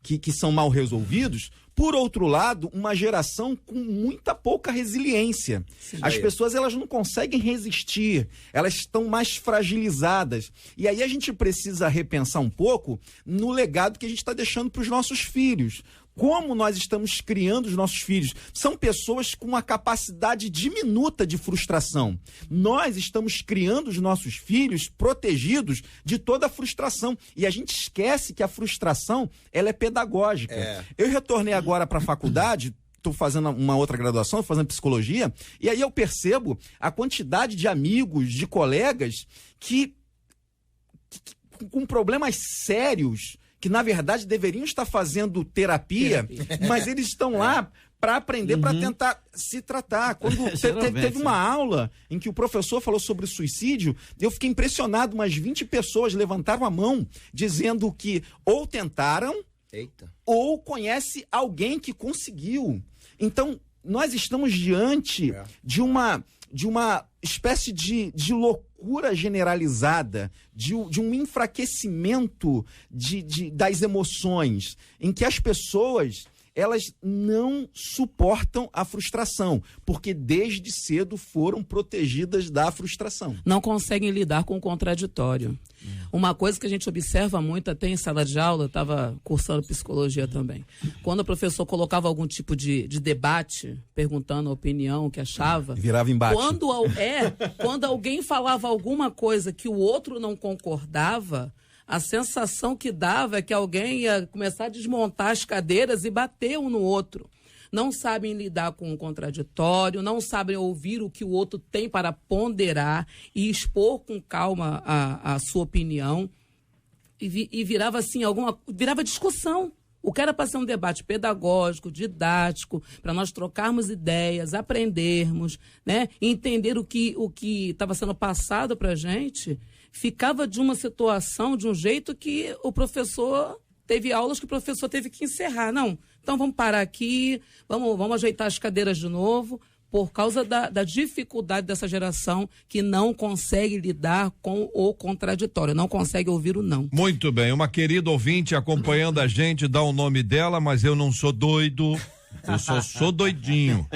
que são mal resolvidos, por outro lado, uma geração com muita pouca resiliência. Sim, as pessoas, elas não conseguem resistir, elas estão mais fragilizadas. E aí a gente precisa repensar um pouco no legado que a gente está deixando para os nossos filhos. Como nós estamos criando os nossos filhos? São pessoas com uma capacidade diminuta de frustração. Nós estamos criando os nossos filhos protegidos de toda a frustração. E a gente esquece que a frustração, ela é pedagógica. Eu retornei agora para a faculdade, estou fazendo uma outra graduação, estou fazendo psicologia, e aí eu percebo a quantidade de amigos, de colegas que com problemas sérios, que na verdade deveriam estar fazendo terapia. Mas eles estão lá para aprender, para tentar se tratar. Quando teve uma aula em que o professor falou sobre suicídio, eu fiquei impressionado, umas 20 pessoas levantaram a mão, dizendo que ou tentaram, ou conhece alguém que conseguiu. Então, nós estamos diante de uma espécie de loucura generalizada, de um enfraquecimento das emoções, em que as pessoas, elas não suportam a frustração, porque desde cedo foram protegidas da frustração. Não conseguem lidar com o contraditório. Uma coisa que a gente observa muito até em sala de aula, eu estava cursando psicologia também, quando o professor colocava algum tipo de debate, perguntando a opinião, o que achava, virava embate. Quando alguém falava alguma coisa que o outro não concordava, a sensação que dava é que alguém ia começar a desmontar as cadeiras e bater um no outro. Não sabem lidar com o contraditório, não sabem ouvir o que o outro tem para ponderar e expor com calma a sua opinião. E virava assim, virava discussão. O que era para ser um debate pedagógico, didático, para nós trocarmos ideias, aprendermos, né? E entender o que estava sendo passado para a gente, ficava de uma situação, de um jeito que o professor... Teve aulas que o professor teve que encerrar. Não, então vamos parar aqui, vamos ajeitar as cadeiras de novo, por causa da dificuldade dessa geração que não consegue lidar com o contraditório, não consegue ouvir o não. Muito bem, uma querida ouvinte acompanhando a gente, dá o nome dela, mas eu não sou doido, eu só sou doidinho.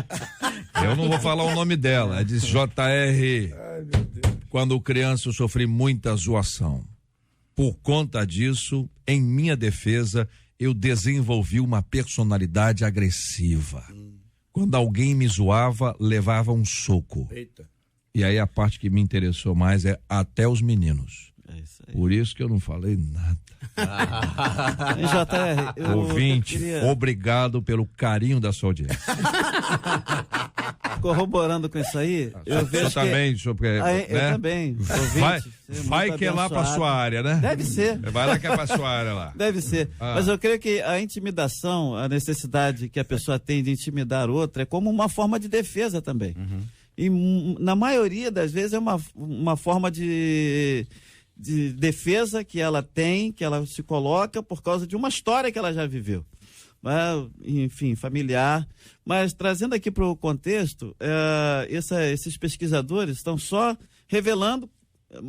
Eu não vou falar o nome dela, diz JR, quando criança eu sofri muita zoação. Por conta disso, em minha defesa, eu desenvolvi uma personalidade agressiva. Quando alguém me zoava, levava um soco. Eita. E aí a parte que me interessou mais é até os meninos. É isso aí. Por isso que eu não falei nada. JR, ouvinte, obrigado pelo carinho da sua audiência. Corroborando com isso aí, eu vejo também, né? Eu também. Vai que é lá pra sua área, né? Deve ser. Vai lá que é pra sua área lá. Deve ser. Mas eu creio que a intimidação, a necessidade que a pessoa tem de intimidar outra é como uma forma de defesa também. Uhum. E na maioria das vezes é uma forma de defesa que ela tem, que ela se coloca por causa de uma história que ela já viveu. Enfim, familiar. Mas trazendo aqui para o contexto, esses pesquisadores estão só revelando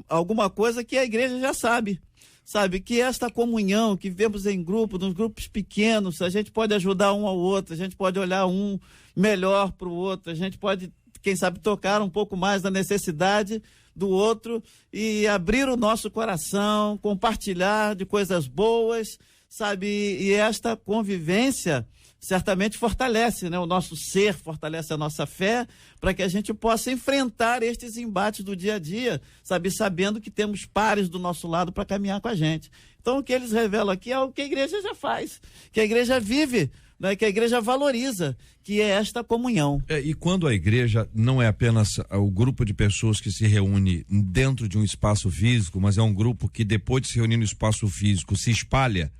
alguma coisa que a igreja já sabe. Sabe, que esta comunhão que vemos em grupo, nos grupos pequenos, a gente pode ajudar um ao outro, a gente pode olhar um melhor para o outro, a gente pode, quem sabe, tocar um pouco mais da necessidade do outro e abrir o nosso coração, compartilhar de coisas boas, sabe? E esta convivência certamente fortalece, né, o nosso ser, fortalece a nossa fé, para que a gente possa enfrentar estes embates do dia a dia, sabe? Sabendo que temos pares do nosso lado para caminhar com a gente. Então, o que eles revelam aqui é o que a igreja já faz, que a igreja vive, né, que a igreja valoriza, que é esta comunhão. E quando a igreja não é apenas o grupo de pessoas que se reúne dentro de um espaço físico, mas é um grupo que depois de se reunir no espaço físico se espalha,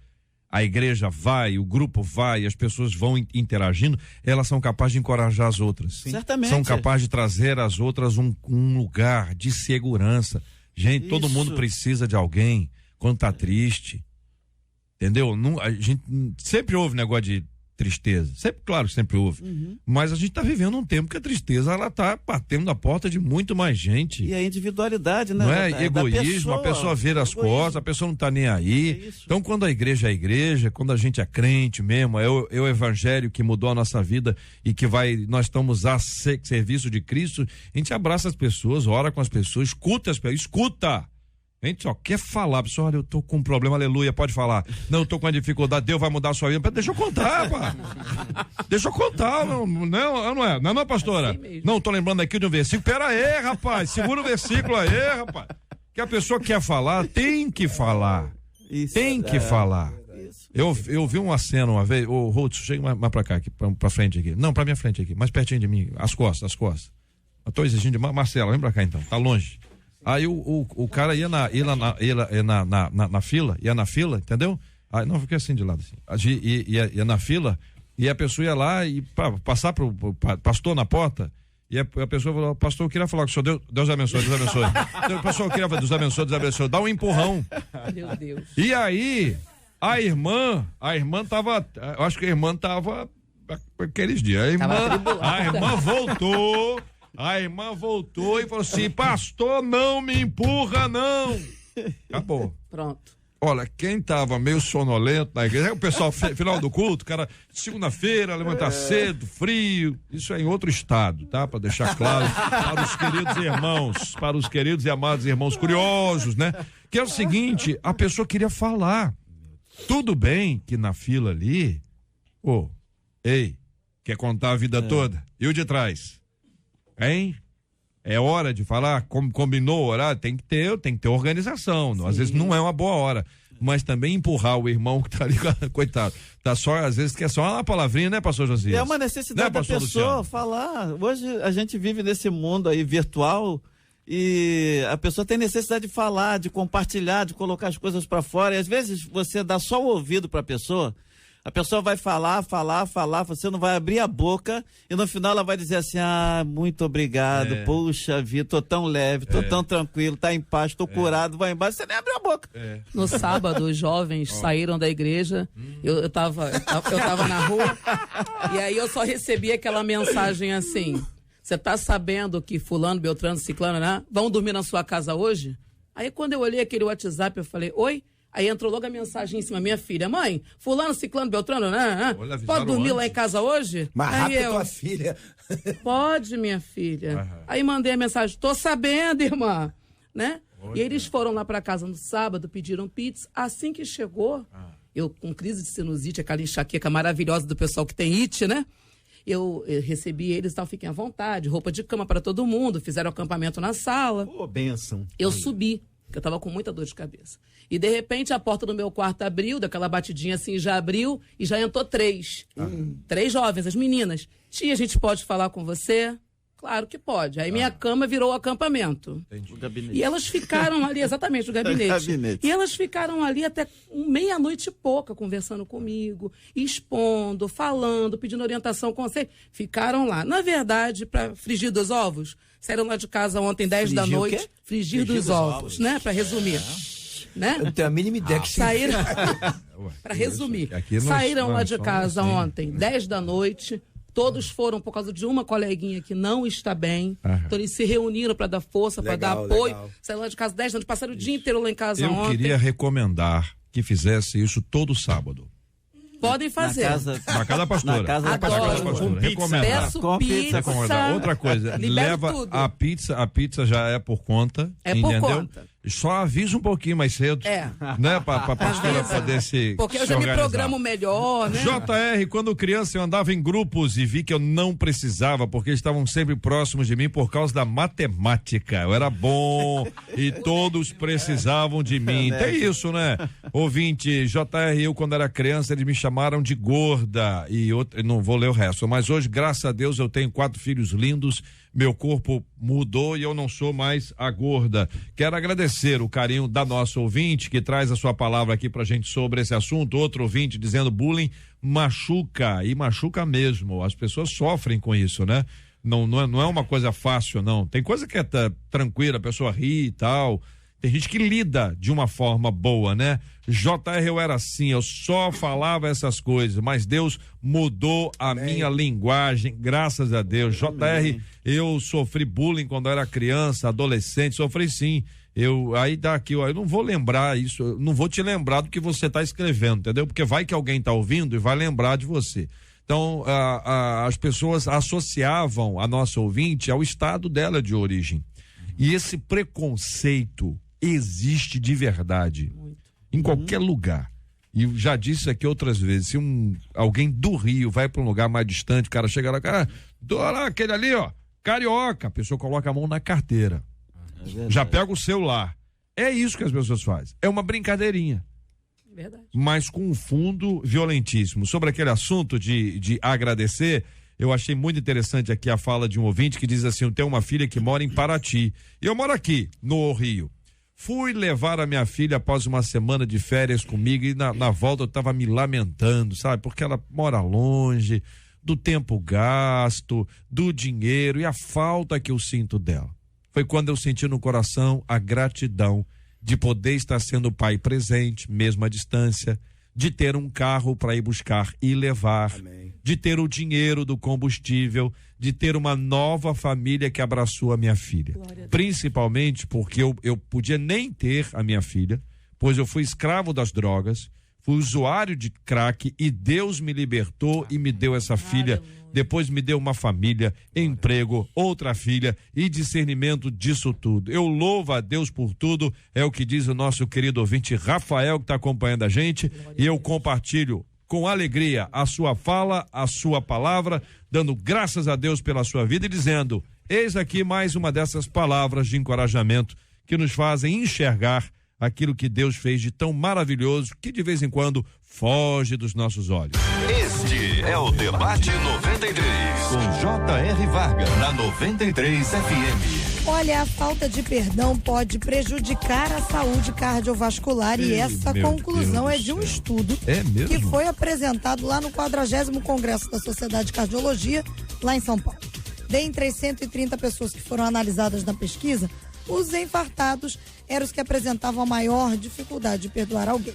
a igreja vai, o grupo vai, as pessoas vão interagindo, elas são capazes de encorajar as outras. Sim. Certamente. São capazes de trazer às outras um lugar de segurança. Gente, todo mundo precisa de alguém quando tá triste. Entendeu? A gente sempre houve negócio de tristeza. Sempre, claro que sempre houve. Uhum. Mas a gente tá vivendo um tempo que a tristeza, ela tá batendo na porta de muito mais gente. E a individualidade, né? Não é? Egoísmo, a pessoa vira as costas, a pessoa não tá nem aí. Então, quando a igreja é a igreja, quando a gente é crente mesmo, é o evangelho que mudou a nossa vida e que nós estamos a serviço de Cristo, a gente abraça as pessoas, ora com as pessoas, escuta as pessoas, escuta! A gente só quer falar, pessoal, olha, eu tô com um problema, aleluia, pode falar. Não, eu tô com uma dificuldade, Deus vai mudar a sua vida. Deixa eu contar, pá. Deixa eu contar, não é, pastora? Assim não, tô lembrando aqui de um versículo. Pera aí, rapaz, segura o versículo aí, rapaz. Que a pessoa quer falar, tem que falar. Isso, tem que falar. Eu vi uma cena uma vez, ô Ruth, chega mais pra cá, aqui, pra frente aqui. Não, pra minha frente aqui, mais pertinho de mim, as costas. Eu tô exigindo de Marcela, vem pra cá então, tá longe. Aí o cara ia na fila, entendeu? Aí, não, fiquei assim de lado, assim. Ia na fila, e a pessoa ia lá e passar pro pastor na porta, e a pessoa falou, pastor, eu queria falar com o senhor, Deus abençoe. Pastor, eu queria falar, Deus abençoe, dá um empurrão. Meu Deus. E aí, a irmã tava, eu acho que a irmã tava aqueles dias, a irmã voltou. A irmã voltou e falou assim, pastor, não me empurra, não. Acabou. Pronto. Olha, quem tava meio sonolento na igreja, o pessoal, final do culto, cara, segunda-feira, levantar cedo, frio, isso é em outro estado, tá? Para deixar claro para os queridos irmãos, para os queridos e amados irmãos curiosos, né? Que é o seguinte, a pessoa queria falar. Tudo bem que na fila ali, quer contar a vida toda? E o de trás? Hein? É hora de falar, combinou o horário, tem que ter organização. Às vezes não é uma boa hora, mas também empurrar o irmão que tá ali, coitado, tá só, às vezes quer só uma palavrinha, né, pastor Josias? É uma necessidade da pessoa Luciano? Falar. Hoje a gente vive nesse mundo aí virtual e a pessoa tem necessidade de falar, de compartilhar, de colocar as coisas para fora, e às vezes você dá só o ouvido para a pessoa, A pessoa vai falar, você não vai abrir a boca e no final ela vai dizer assim, muito obrigado, puxa vida, tô tão leve, tô tão tranquilo, tá em paz, tô curado, vai embora, você nem abriu a boca. No sábado, os jovens saíram da igreja, eu tava na rua, e aí eu só recebi aquela mensagem assim, você tá sabendo que fulano, beltrano, ciclano, né, vão dormir na sua casa hoje? Aí quando eu olhei aquele WhatsApp, eu falei, oi? Aí entrou logo a mensagem em cima, minha filha, mãe, fulano, ciclano, beltrano, né? Pode dormir lá em casa hoje? Mas aí rápido, tua filha. Pode, minha filha. Aí mandei a mensagem, tô sabendo, irmã, né? E eles foram lá pra casa no sábado, pediram pizza. Assim que chegou, eu com crise de sinusite, aquela enxaqueca maravilhosa do pessoal que tem it, né? Eu recebi eles e tal, fiquem à vontade, roupa de cama para todo mundo, fizeram acampamento na sala. Pô, bênção. Eu subi, porque eu tava com muita dor de cabeça. E de repente a porta do meu quarto abriu, daquela batidinha assim, já abriu e já entrou 3. 3 jovens, as meninas. Tia, a gente pode falar com você? Claro que pode. Aí minha cama virou acampamento. O gabinete. E elas ficaram ali, exatamente, o gabinete. E elas ficaram ali até meia-noite e pouca, conversando comigo, expondo, falando, pedindo orientação, conselho. Ficaram lá. Na verdade, para frigir dos ovos, saíram lá de casa ontem, 10 da noite. Frigir dos ovos, né? Para resumir. Né? Eu não tenho a mínima ideia que saíram. Para resumir, saíram lá de casa ontem, 10 da noite. Todos foram por causa de uma coleguinha que não está bem. Então eles se reuniram para dar força, para dar apoio. Saíram lá de casa 10 da noite, passaram o dia inteiro lá em casa ontem. Eu queria recomendar que fizesse isso todo sábado. Podem fazer. Na casa da pastora. Na casa da pastora. Recomendo. Peço pizza. Outra coisa, leva tudo. a pizza já é por conta. É entendeu? por conta. Só avisa um pouquinho mais cedo. Né? Pra pastora poder se Porque eu já me programo melhor, né? JR, quando criança eu andava em grupos e vi que eu não precisava, porque estavam sempre próximos de mim por causa da matemática. Eu era bom e todos precisavam de mim. Tem isso, né? Ouvinte, JR, eu quando era criança eles me chamaram de gorda e não vou ler o resto, mas hoje, graças a Deus, eu tenho 4 filhos lindos, meu corpo mudou e eu não sou mais a gorda. Quero agradecer o carinho da nossa ouvinte que traz a sua palavra aqui pra gente sobre esse assunto. Outro ouvinte dizendo bullying machuca, e machuca mesmo. As pessoas sofrem com isso, né? Não é uma coisa fácil, não. Tem coisa que é tranquila, a pessoa ri e tal. Tem gente que lida de uma forma boa, né? JR, eu era assim, eu só falava essas coisas, mas Deus mudou a minha linguagem, graças a Deus. JR, eu sofri bullying quando eu era criança, adolescente, sofri sim. Aí daqui, eu não vou lembrar isso, eu não vou te lembrar do que você está escrevendo, entendeu? Porque vai que alguém está ouvindo e vai lembrar de você. Então, as pessoas associavam a nossa ouvinte ao estado dela de origem. E esse preconceito existe de verdade em qualquer lugar. E eu já disse aqui outras vezes, se alguém do Rio vai para um lugar mais distante, o cara chega lá, olha lá, aquele ali, ó, carioca, a pessoa coloca a mão na carteira, já pega o celular. É isso que as pessoas fazem, é uma brincadeirinha. Verdade. Mas com um fundo violentíssimo. Sobre aquele assunto de agradecer, eu achei muito interessante aqui a fala de um ouvinte que diz assim, eu tenho uma filha que mora em Paraty, e eu moro aqui, no Rio. Fui levar a minha filha após uma semana de férias comigo e na volta eu estava me lamentando, sabe? Porque ela mora longe, do tempo gasto, do dinheiro e a falta que eu sinto dela. Foi quando eu senti no coração a gratidão de poder estar sendo pai presente, mesmo à distância, de ter um carro para ir buscar e levar, amém, de ter o dinheiro do combustível, de ter uma nova família que abraçou a minha filha. Principalmente porque eu podia nem ter a minha filha, pois eu fui escravo das drogas, fui usuário de crack e Deus me libertou e me deu essa filha. Depois me deu uma família, emprego, outra filha e discernimento disso tudo. Eu louvo a Deus por tudo, é o que diz o nosso querido ouvinte Rafael, que está acompanhando a gente, e eu compartilho com alegria a sua fala, a sua palavra, dando graças a Deus pela sua vida e dizendo, eis aqui mais uma dessas palavras de encorajamento que nos fazem enxergar aquilo que Deus fez de tão maravilhoso que de vez em quando foge dos nossos olhos. Este é o Debate 93, com J.R. Vargas, na 93 FM. Olha, a falta de perdão pode prejudicar a saúde cardiovascular e essa conclusão é de um estudo que foi apresentado lá no 40º Congresso da Sociedade de Cardiologia, lá em São Paulo. Dentre as 130 pessoas que foram analisadas na pesquisa, os infartados eram os que apresentavam a maior dificuldade de perdoar alguém.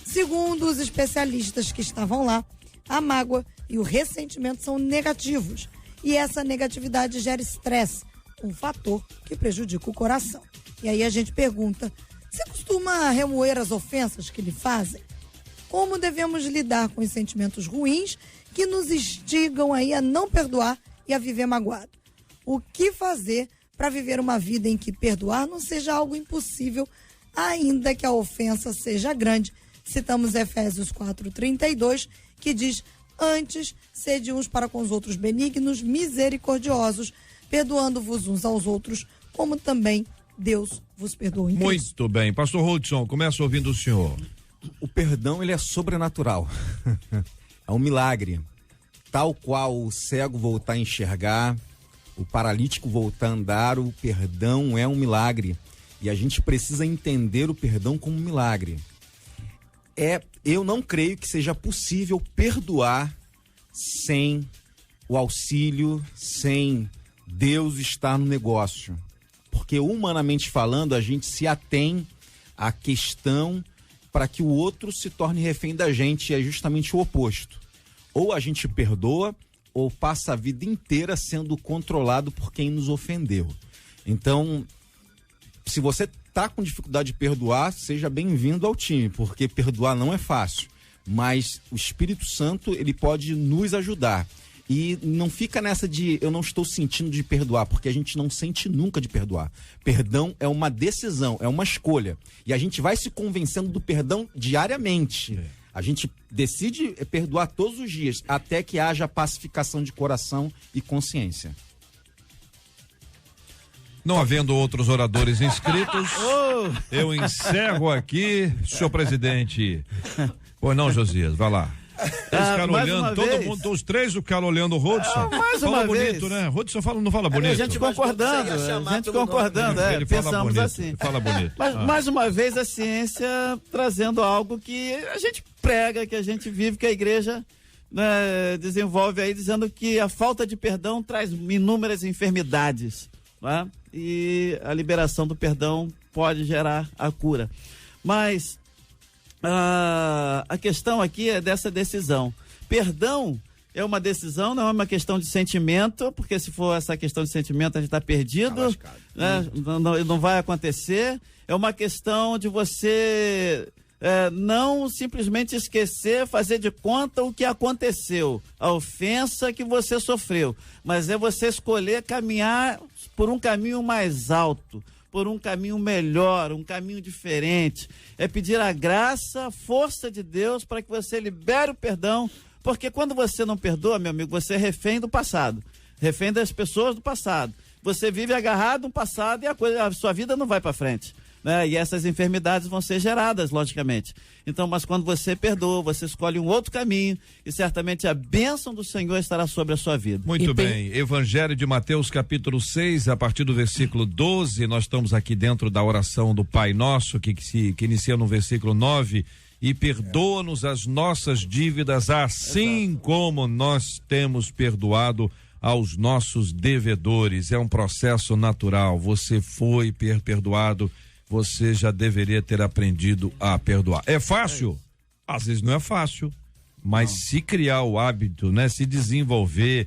Segundo os especialistas que estavam lá, a mágoa e o ressentimento são negativos e essa negatividade gera estresse, um fator que prejudica o coração. E aí a gente pergunta, você costuma remoer as ofensas que lhe fazem? Como devemos lidar com os sentimentos ruins que nos instigam aí a não perdoar e a viver magoado? O que fazer para viver uma vida em que perdoar não seja algo impossível, ainda que a ofensa seja grande? Citamos Efésios 4:32, que diz: antes, sede uns para com os outros benignos, misericordiosos, perdoando-vos uns aos outros, como também Deus vos perdoou em Cristo. Muito bem. Pastor Rodson, começa ouvindo o senhor. O perdão, ele é sobrenatural. É um milagre. Tal qual o cego voltar a enxergar, o paralítico voltar a andar, o perdão é um milagre. E a gente precisa entender o perdão como um milagre. Eu não creio que seja possível perdoar sem o auxílio, sem Deus estar no negócio. Porque humanamente falando, a gente se atém à questão para que o outro se torne refém da gente, e é justamente o oposto. Ou a gente perdoa, ou passa a vida inteira sendo controlado por quem nos ofendeu. Então, se você está com dificuldade de perdoar, seja bem-vindo ao time, porque perdoar não é fácil. Mas o Espírito Santo, ele pode nos ajudar. E não fica nessa de eu não estou sentindo de perdoar, porque a gente não sente nunca de perdoar. Perdão é uma decisão, é uma escolha. E a gente vai se convencendo do perdão diariamente. A gente decide perdoar todos os dias, até que haja pacificação de coração e consciência. Não havendo outros oradores inscritos, eu encerro aqui, senhor presidente. Pois não, Josias, vai lá. Os caras olhando, todo mundo, os três, o cara olhando o Rodson. Fala bonito, né? Rodson não fala bonito. A gente concordando, Ele pensamos assim. Fala bonito. Mas, mais uma vez, a ciência trazendo algo que a gente prega, que a gente vive, que a igreja, né, desenvolve aí, dizendo que a falta de perdão traz inúmeras enfermidades, né? E a liberação do perdão pode gerar a cura. Mas a questão aqui é dessa decisão. Perdão é uma decisão, não é uma questão de sentimento, porque se for essa questão de sentimento, a gente está perdido, né? Não vai acontecer. É uma questão de você não simplesmente esquecer, fazer de conta o que aconteceu, a ofensa que você sofreu, mas é você escolher caminhar por um caminho mais alto, por um caminho melhor, um caminho diferente. É pedir a graça, a força de Deus para que você libere o perdão, porque quando você não perdoa, meu amigo, você é refém do passado, refém das pessoas do passado. Você vive agarrado no passado e a sua vida não vai para frente, né? E essas enfermidades vão ser geradas, logicamente. Então, mas quando você perdoa, você escolhe um outro caminho e certamente a bênção do Senhor estará sobre a sua vida. Muito bem. Evangelho de Mateus, capítulo 6, a partir do versículo 12, nós estamos aqui dentro da oração do Pai Nosso, que inicia no versículo 9, e perdoa-nos as nossas dívidas, assim como nós temos perdoado aos nossos devedores. É um processo natural. Você foi perdoado, você já deveria ter aprendido a perdoar. É fácil? Às vezes não é fácil, mas se criar o hábito, né? Se desenvolver,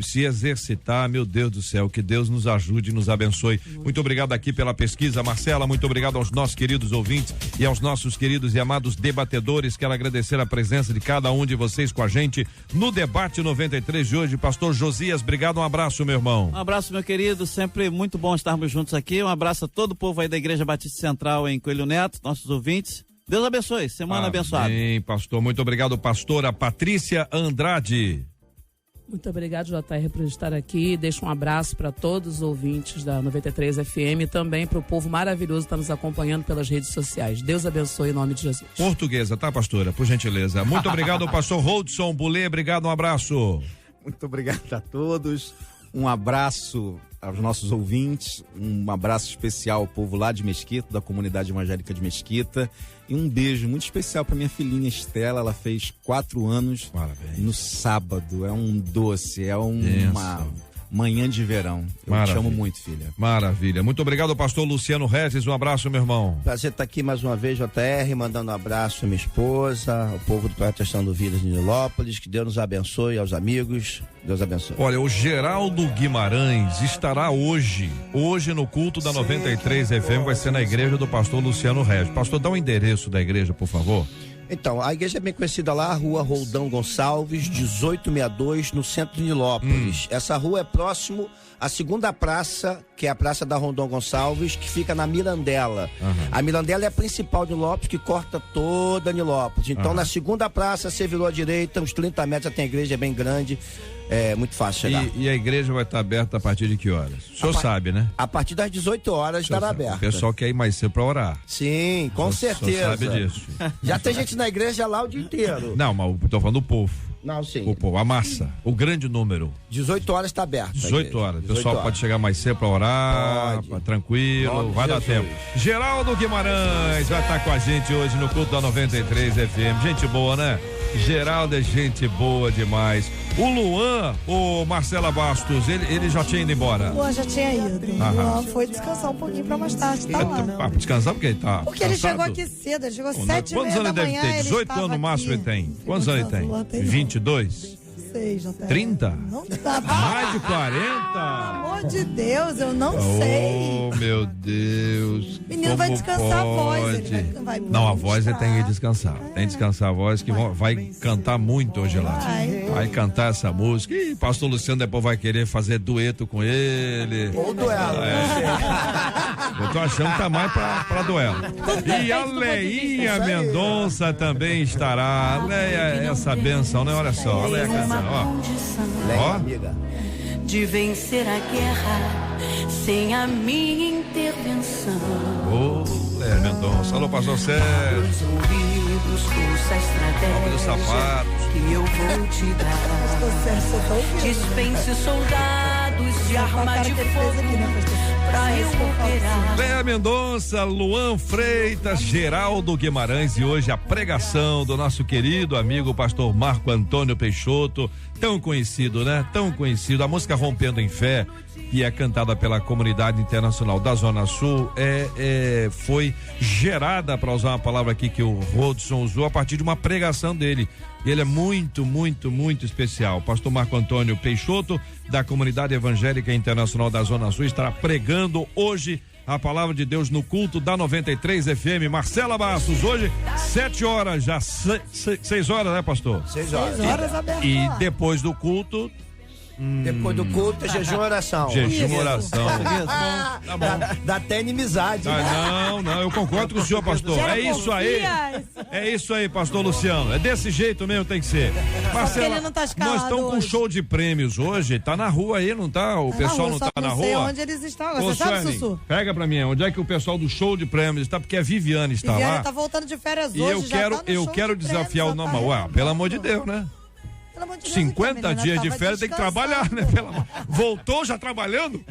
se exercitar, meu Deus do céu, que Deus nos ajude e nos abençoe. Muito obrigado aqui pela pesquisa, Marcela, muito obrigado aos nossos queridos ouvintes e aos nossos queridos e amados debatedores. Quero agradecer a presença de cada um de vocês com a gente no Debate 93 de hoje. Pastor Josias, obrigado, um abraço, meu irmão. Um abraço, meu querido, sempre muito bom estarmos juntos aqui. Um abraço a todo o povo aí da Igreja Batista Central em Coelho Neto, nossos ouvintes. Deus abençoe, semana abençoada. Amém, pastor, muito obrigado, pastora Patrícia Andrade. Muito obrigado, JR, por estar aqui. Deixo um abraço para todos os ouvintes da 93 FM e também para o povo maravilhoso que está nos acompanhando pelas redes sociais. Deus abençoe em nome de Jesus. Portuguesa, tá, pastora? Por gentileza. Muito obrigado, pastor Rodson Bulê, obrigado, um abraço. Muito obrigado a todos, um abraço aos nossos ouvintes, um abraço especial ao povo lá de Mesquita, da comunidade evangélica de Mesquita, e um beijo muito especial para minha filhinha Estela. Ela fez 4 anos. Parabéns. No sábado. É um doce, é uma manhã de verão. Eu te amo muito, filha. Maravilha. Muito obrigado, pastor Luciano Regis. Um abraço, meu irmão. Prazer estar aqui mais uma vez, JR, mandando um abraço à minha esposa, ao povo do Protestando Vidas de Nilópolis. Que Deus nos abençoe, aos amigos. Deus abençoe. Olha, o Geraldo Guimarães estará hoje no culto da 93 FM, vai ser na igreja do pastor Luciano Regis. Pastor, dá o endereço da igreja, por favor. Então, a igreja é bem conhecida lá, Rua Roldão Gonçalves, 1862, no centro de Nilópolis. Essa rua é próximo à segunda praça, que é a Praça da Roldão Gonçalves, que fica na Mirandela. A Mirandela é a principal de Nilópolis, que corta toda Nilópolis. Então, na segunda praça, você virou à direita, uns 30 metros, tem a igreja, é bem grande. É muito fácil chegar. E a igreja vai estar aberta a partir de que horas? O senhor sabe, né? A partir das 18 horas estará aberta. O pessoal quer ir mais cedo para orar. Sim, com certeza. O senhor sabe disso. Já tem gente na igreja lá o dia inteiro. Não, mas eu tô falando do povo. Não, sim. O povo, a massa, o grande número. 18 horas está aberto. 18 horas. O pessoal pode chegar mais cedo para orar, tranquilo, vai dar tempo. Geraldo Guimarães vai estar com a gente hoje no culto da 93 FM. Gente boa, né? Geraldo é gente boa demais. O Luan, o Marcela Bastos, ele já tinha ido embora. O Luan já tinha ido. O Luan foi descansar um pouquinho pra mais tarde, tá lá. Descansar porque ele tá Porque ele chegou aqui cedo, ele chegou 7h30 Quantos anos ele deve ter? 18 anos no máximo ele tem. Quantos anos ele tem? 22? Sei, já tem. 30? Não dá. Mais de 40? Pelo amor de Deus, eu não sei. Oh, meu Deus. O menino vai descansar a voz. Ele vai não, a voz ele tem que descansar. Tem que descansar a voz, que vai cantar muito hoje lá. Vai cantar essa música. E pastor Luciano depois vai querer fazer dueto com ele. Ou duelo. Eu tô achando que tá mais pra duelo. E a Leinha Mendonça também estará. A Leia, essa benção, né? Olha só, a Leia cantando. Ó, amiga. De vencer a guerra sem a minha intervenção. Leia Mendonça. Alô, pastor Sérgio. Ouvidos, ouça a estratégia Nome dos sapatos. que eu vou te dar. Dispense soldados de arma de fogo pra eu operar. Leia Mendonça, Luan Freitas, Geraldo Guimarães e hoje a pregação do nosso querido amigo pastor Marco Antônio Peixoto, tão conhecido, né? Tão conhecido. A música Rompendo em Fé, que é cantada pela comunidade internacional da Zona Sul, foi gerada, para usar uma palavra aqui que o Rodson usou, a partir de uma pregação dele. Ele é muito, muito, muito especial. Pastor Marco Antônio Peixoto, da Comunidade Evangélica Internacional da Zona Sul, estará pregando hoje a palavra de Deus no culto da 93 FM. Marcela Bastos, hoje 7 horas, já 6 horas, né, pastor? 6 horas. 6 horas aberto. E depois do culto... Depois do culto, jejum e oração. Jejum e oração. Tá bom. Dá até inimizade. Não, eu concordo com o senhor, pastor. É isso aí. É isso aí, pastor Luciano. É desse jeito mesmo, tem que ser. Marcela, ele não tá nós escalado estamos com hoje. show de prêmios hoje. Tá na rua aí, não tá? O pessoal não tá na Não sei rua. onde eles estão agora. Ô, Você sabe, Suelen, Sussu? pega pra mim, onde é que o pessoal do show de prêmios está? Porque a Viviane está Viviane lá. tá voltando de férias E hoje. eu já quero, tá no eu show quero de desafiar o prêmios, nome. tá Ué, pelo amor de Deus, né? Pelo amor de Deus, 50 menina, dias de tava férias tem que trabalhar, né? Voltou já trabalhando?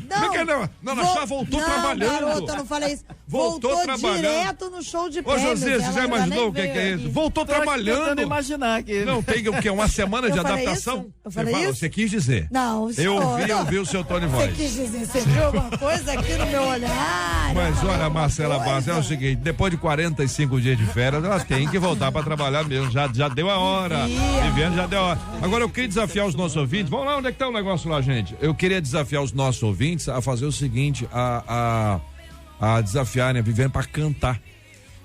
Não, já voltou trabalhando. Garota, eu não falei isso. Voltou trabalhando. Direto no show de Ô, prêmios. José, você já imaginou o que é isso? Voltou trabalhando. Imaginar que Não, tem o quê? Uma semana de Eu falei adaptação? isso? Eu falei isso? Você quis dizer. Não, Eu ouvi o seu tom de Você voz. quis dizer, você viu alguma coisa aqui no meu olhar? Mas olha, Marcela Bastos, é o seguinte, depois de 45 dias de férias, ela tem que voltar pra trabalhar mesmo, já deu a hora. Viviane já deu a hora. Agora eu queria desafiar os nossos ouvintes, vamos lá, onde é que tá o negócio lá, gente? Eu queria desafiar os nossos ouvintes a fazer o seguinte, a desafiarem a Viviane pra cantar.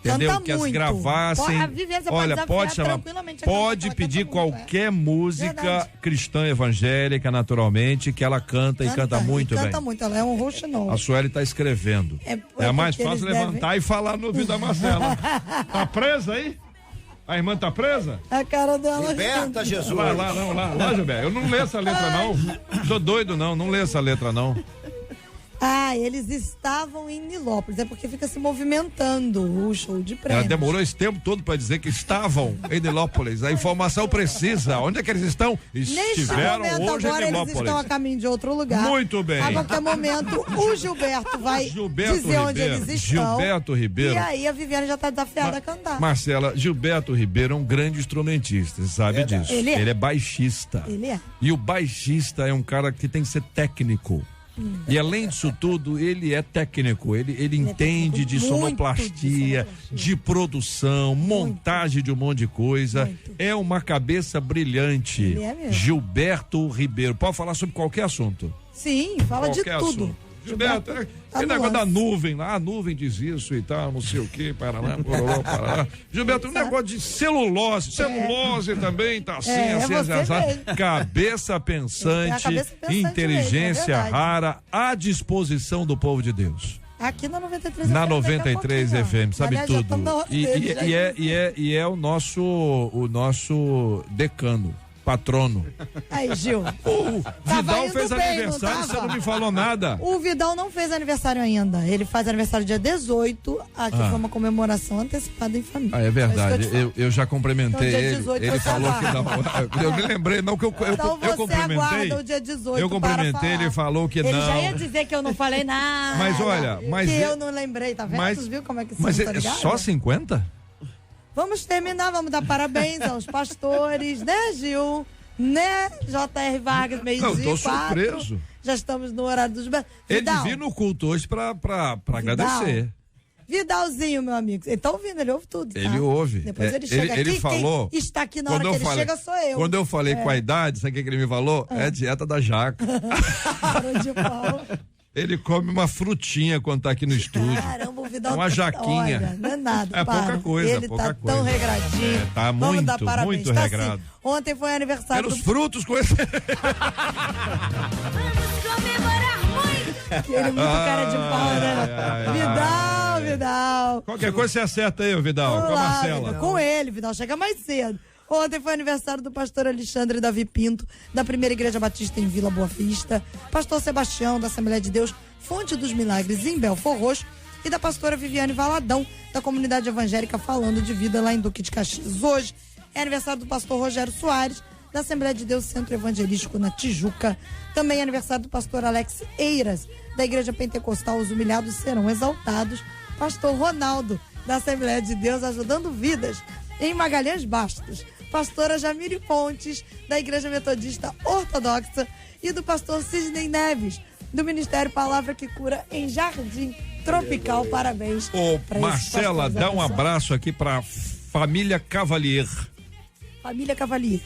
Entendeu? Canta Que as muito. gravassem. A Viviane, você Olha, pode pode desafiar chamar, tranquilamente a pode cantar, pedir ela canta muito, qualquer música Verdade. cristã evangélica, naturalmente, que ela canta e canta muito bem. Canta muito, ela é um roxinol. A Sueli tá escrevendo. É mais porque fácil eles levantar e falar no ouvido da Marcela. Tá presa aí? A irmã tá presa? A cara dela. Liberta, Jesus. Lá, Gilberto. Eu não leio essa letra, não. Sou doido, não leio essa letra, não. Eles estavam em Nilópolis, é porque fica se movimentando o show de prêmios. Ela demorou esse tempo todo para dizer que estavam em Nilópolis. A informação precisa. Onde é que eles estão? Estiveram hoje agora em Nilópolis. Eles estão a caminho de outro lugar. Muito bem. A qualquer momento, o Gilberto vai dizer onde eles estão. Gilberto Ribeiro. E aí a Viviane já está desafiada a cantar. Marcela, Gilberto Ribeiro é um grande instrumentista, você sabe disso. Ele é baixista. Ele é. E o baixista é um cara que tem que ser técnico. E além disso tudo, ele é técnico, ele entende de sonoplastia, de produção, montagem de um monte de coisa. É uma cabeça brilhante. Ele é mesmo. Gilberto Ribeiro. Pode falar sobre qualquer assunto. Sim, fala Qualquer de tudo. assunto. Gilberto, aquele negócio da nuvem lá, a nuvem diz isso e tal, não sei o que, Paraná. Gilberto, um negócio de celulose também tá assim, cabeça pensante, inteligência rara, à disposição do povo de Deus. Aqui na 93 Na FM. 93 FM, sabe tudo. E é o nosso decano. Patrono. Aí, Gil. O Vidal fez aniversário, você não me falou nada. O Vidal não fez aniversário ainda. Ele faz aniversário dia 18. Aqui foi uma comemoração antecipada em família. É verdade. Eu já cumprimentei então, ele. 18, ele falou que não. Eu me lembrei, não, que eu cumprimentei. O dia 18 eu cumprimentei, ele falou que ele não. Ele já ia dizer que eu não falei nada. Mas olha, que eu não lembrei, tá vendo? Você viu como é que mas é só 50? Vamos terminar, vamos dar parabéns aos pastores, né, Gil? Né, J.R. Vargas, meio-dia. Eu tô surpreso. Já estamos no horário dos... Ele devia ir no culto hoje pra agradecer. Vidalzinho, meu amigo. Ele tá ouvindo, ele ouve tudo, tá? Ele ouve. Depois ele chega ele aqui, falou, quem está aqui na hora que ele chega sou eu. Quando eu falei com a idade, sabe o que ele me falou? É a dieta da jaca. De pau. Ele come uma frutinha quando tá aqui no estúdio. Caramba, o Vidal. Uma jaquinha. Olha, não é nada. É pouca coisa, ele pouca tá coisa. tão regradinho. Tá Vamos muito, dar parabéns. muito tá regrado. Assim, ontem foi aniversário Pelos frutos com esse... Vamos comemorar muito. Ele é muito cara de pau, né? Vidal. Qualquer coisa você acerta aí, Vidal, com a Marcela. Vidal, com ele, Vidal, chega mais cedo. Ontem foi aniversário do pastor Alexandre Davi Pinto, da Primeira Igreja Batista em Vila Boa Vista, pastor Sebastião, da Assembleia de Deus, Fonte dos Milagres em Belfor Roxo, e da pastora Viviane Valadão, da Comunidade Evangélica Falando de Vida, lá em Duque de Caxias. Hoje é aniversário do pastor Rogério Soares, da Assembleia de Deus Centro Evangelístico na Tijuca. Também é aniversário do pastor Alex Eiras, da Igreja Pentecostal Os Humilhados Serão Exaltados, pastor Ronaldo, da Assembleia de Deus Ajudando Vidas, em Magalhães Bastos, pastora Jamile Pontes, da Igreja Metodista Ortodoxa, e do pastor Sidney Neves, do Ministério Palavra que Cura, em Jardim Tropical. Parabéns. Ô, Marcela, dá um abraço aqui pra família Cavalier. Família Cavalier.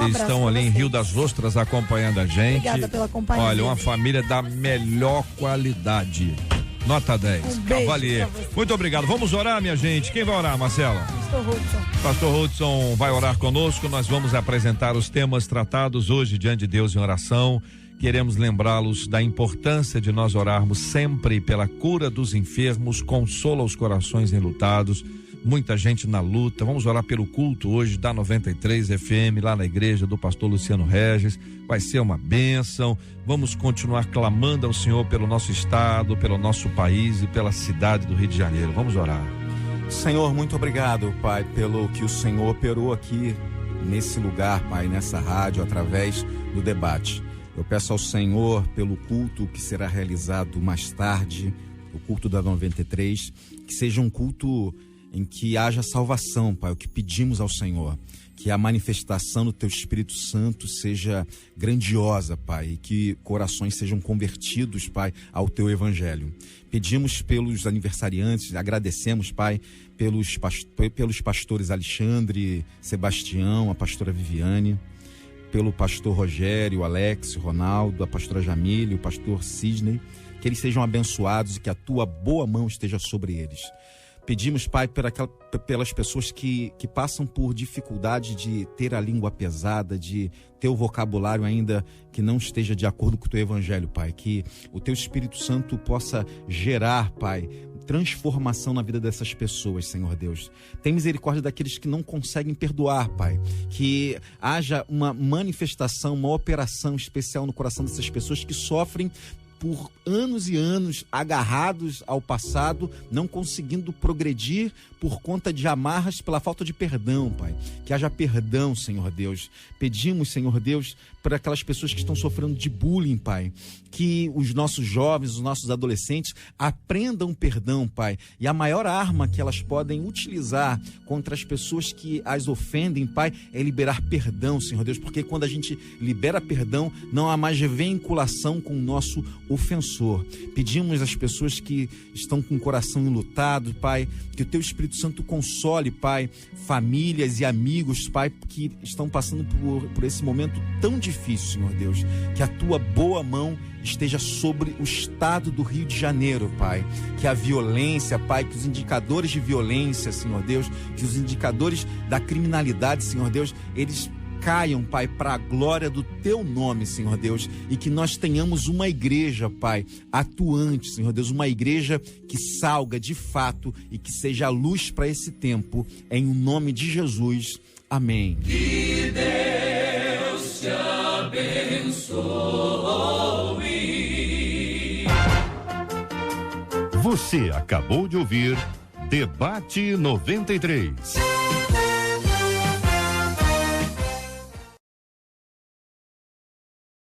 Eles estão ali em Rio das Ostras acompanhando a gente. Obrigada pela companhia. Olha, uma família da melhor qualidade. Nota 10. Cavalier. Muito obrigado. Vamos orar, minha gente. Quem vai orar, Marcela? Pastor Hudson vai orar conosco. Nós vamos apresentar os temas tratados hoje diante de Deus em oração. Queremos lembrá-los da importância de nós orarmos sempre pela cura dos enfermos, consola os corações enlutados. Muita gente na luta. Vamos orar pelo culto hoje da 93 FM, lá na igreja do pastor Luciano Regis. Vai ser uma bênção. Vamos continuar clamando ao Senhor pelo nosso estado, pelo nosso país e pela cidade do Rio de Janeiro. Vamos orar. Senhor, muito obrigado, Pai, pelo que o Senhor operou aqui nesse lugar, Pai, nessa rádio, através do debate. Eu peço ao Senhor pelo culto que será realizado mais tarde, o culto da 93, que seja um culto em que haja salvação, Pai, o que pedimos ao Senhor, que a manifestação do Teu Espírito Santo seja grandiosa, Pai, e que corações sejam convertidos, Pai, ao Teu Evangelho. Pedimos pelos aniversariantes, agradecemos, Pai, pelos pastores Alexandre, Sebastião, a pastora Viviane, pelo pastor Rogério, Alex, Ronaldo, a pastora Jamile, o pastor Sidney, que eles sejam abençoados e que a Tua boa mão esteja sobre eles. Pedimos, Pai, pelas pessoas que passam por dificuldade de ter a língua pesada, de ter o vocabulário ainda que não esteja de acordo com o Teu Evangelho, Pai. Que o Teu Espírito Santo possa gerar, Pai, transformação na vida dessas pessoas, Senhor Deus. Tem misericórdia daqueles que não conseguem perdoar, Pai. Que haja uma manifestação, uma operação especial no coração dessas pessoas que sofrem por anos e anos agarrados ao passado, não conseguindo progredir por conta de amarras pela falta de perdão, Pai. Que haja perdão, Senhor Deus. Pedimos, Senhor Deus, para aquelas pessoas que estão sofrendo de bullying, Pai, que os nossos jovens, os nossos adolescentes aprendam perdão, Pai. E a maior arma que elas podem utilizar contra as pessoas que as ofendem, Pai, é liberar perdão, Senhor Deus, porque quando a gente libera perdão, não há mais vinculação com o nosso ofensor. Pedimos às pessoas que estão com o coração enlutado, Pai, que o Teu Espírito Santo console, Pai, famílias e amigos, Pai, que estão passando por esse momento tão difícil, Senhor Deus. Que a Tua boa mão esteja sobre o estado do Rio de Janeiro, Pai. Que a violência, Pai, que os indicadores de violência, Senhor Deus, que os indicadores da criminalidade, Senhor Deus, eles caiam, Pai, para a glória do Teu nome, Senhor Deus, e que nós tenhamos uma igreja, Pai, atuante, Senhor Deus, uma igreja que salga de fato e que seja a luz para esse tempo, em o nome de Jesus, amém. Que Deus te abençoe. Você acabou de ouvir Debate 93.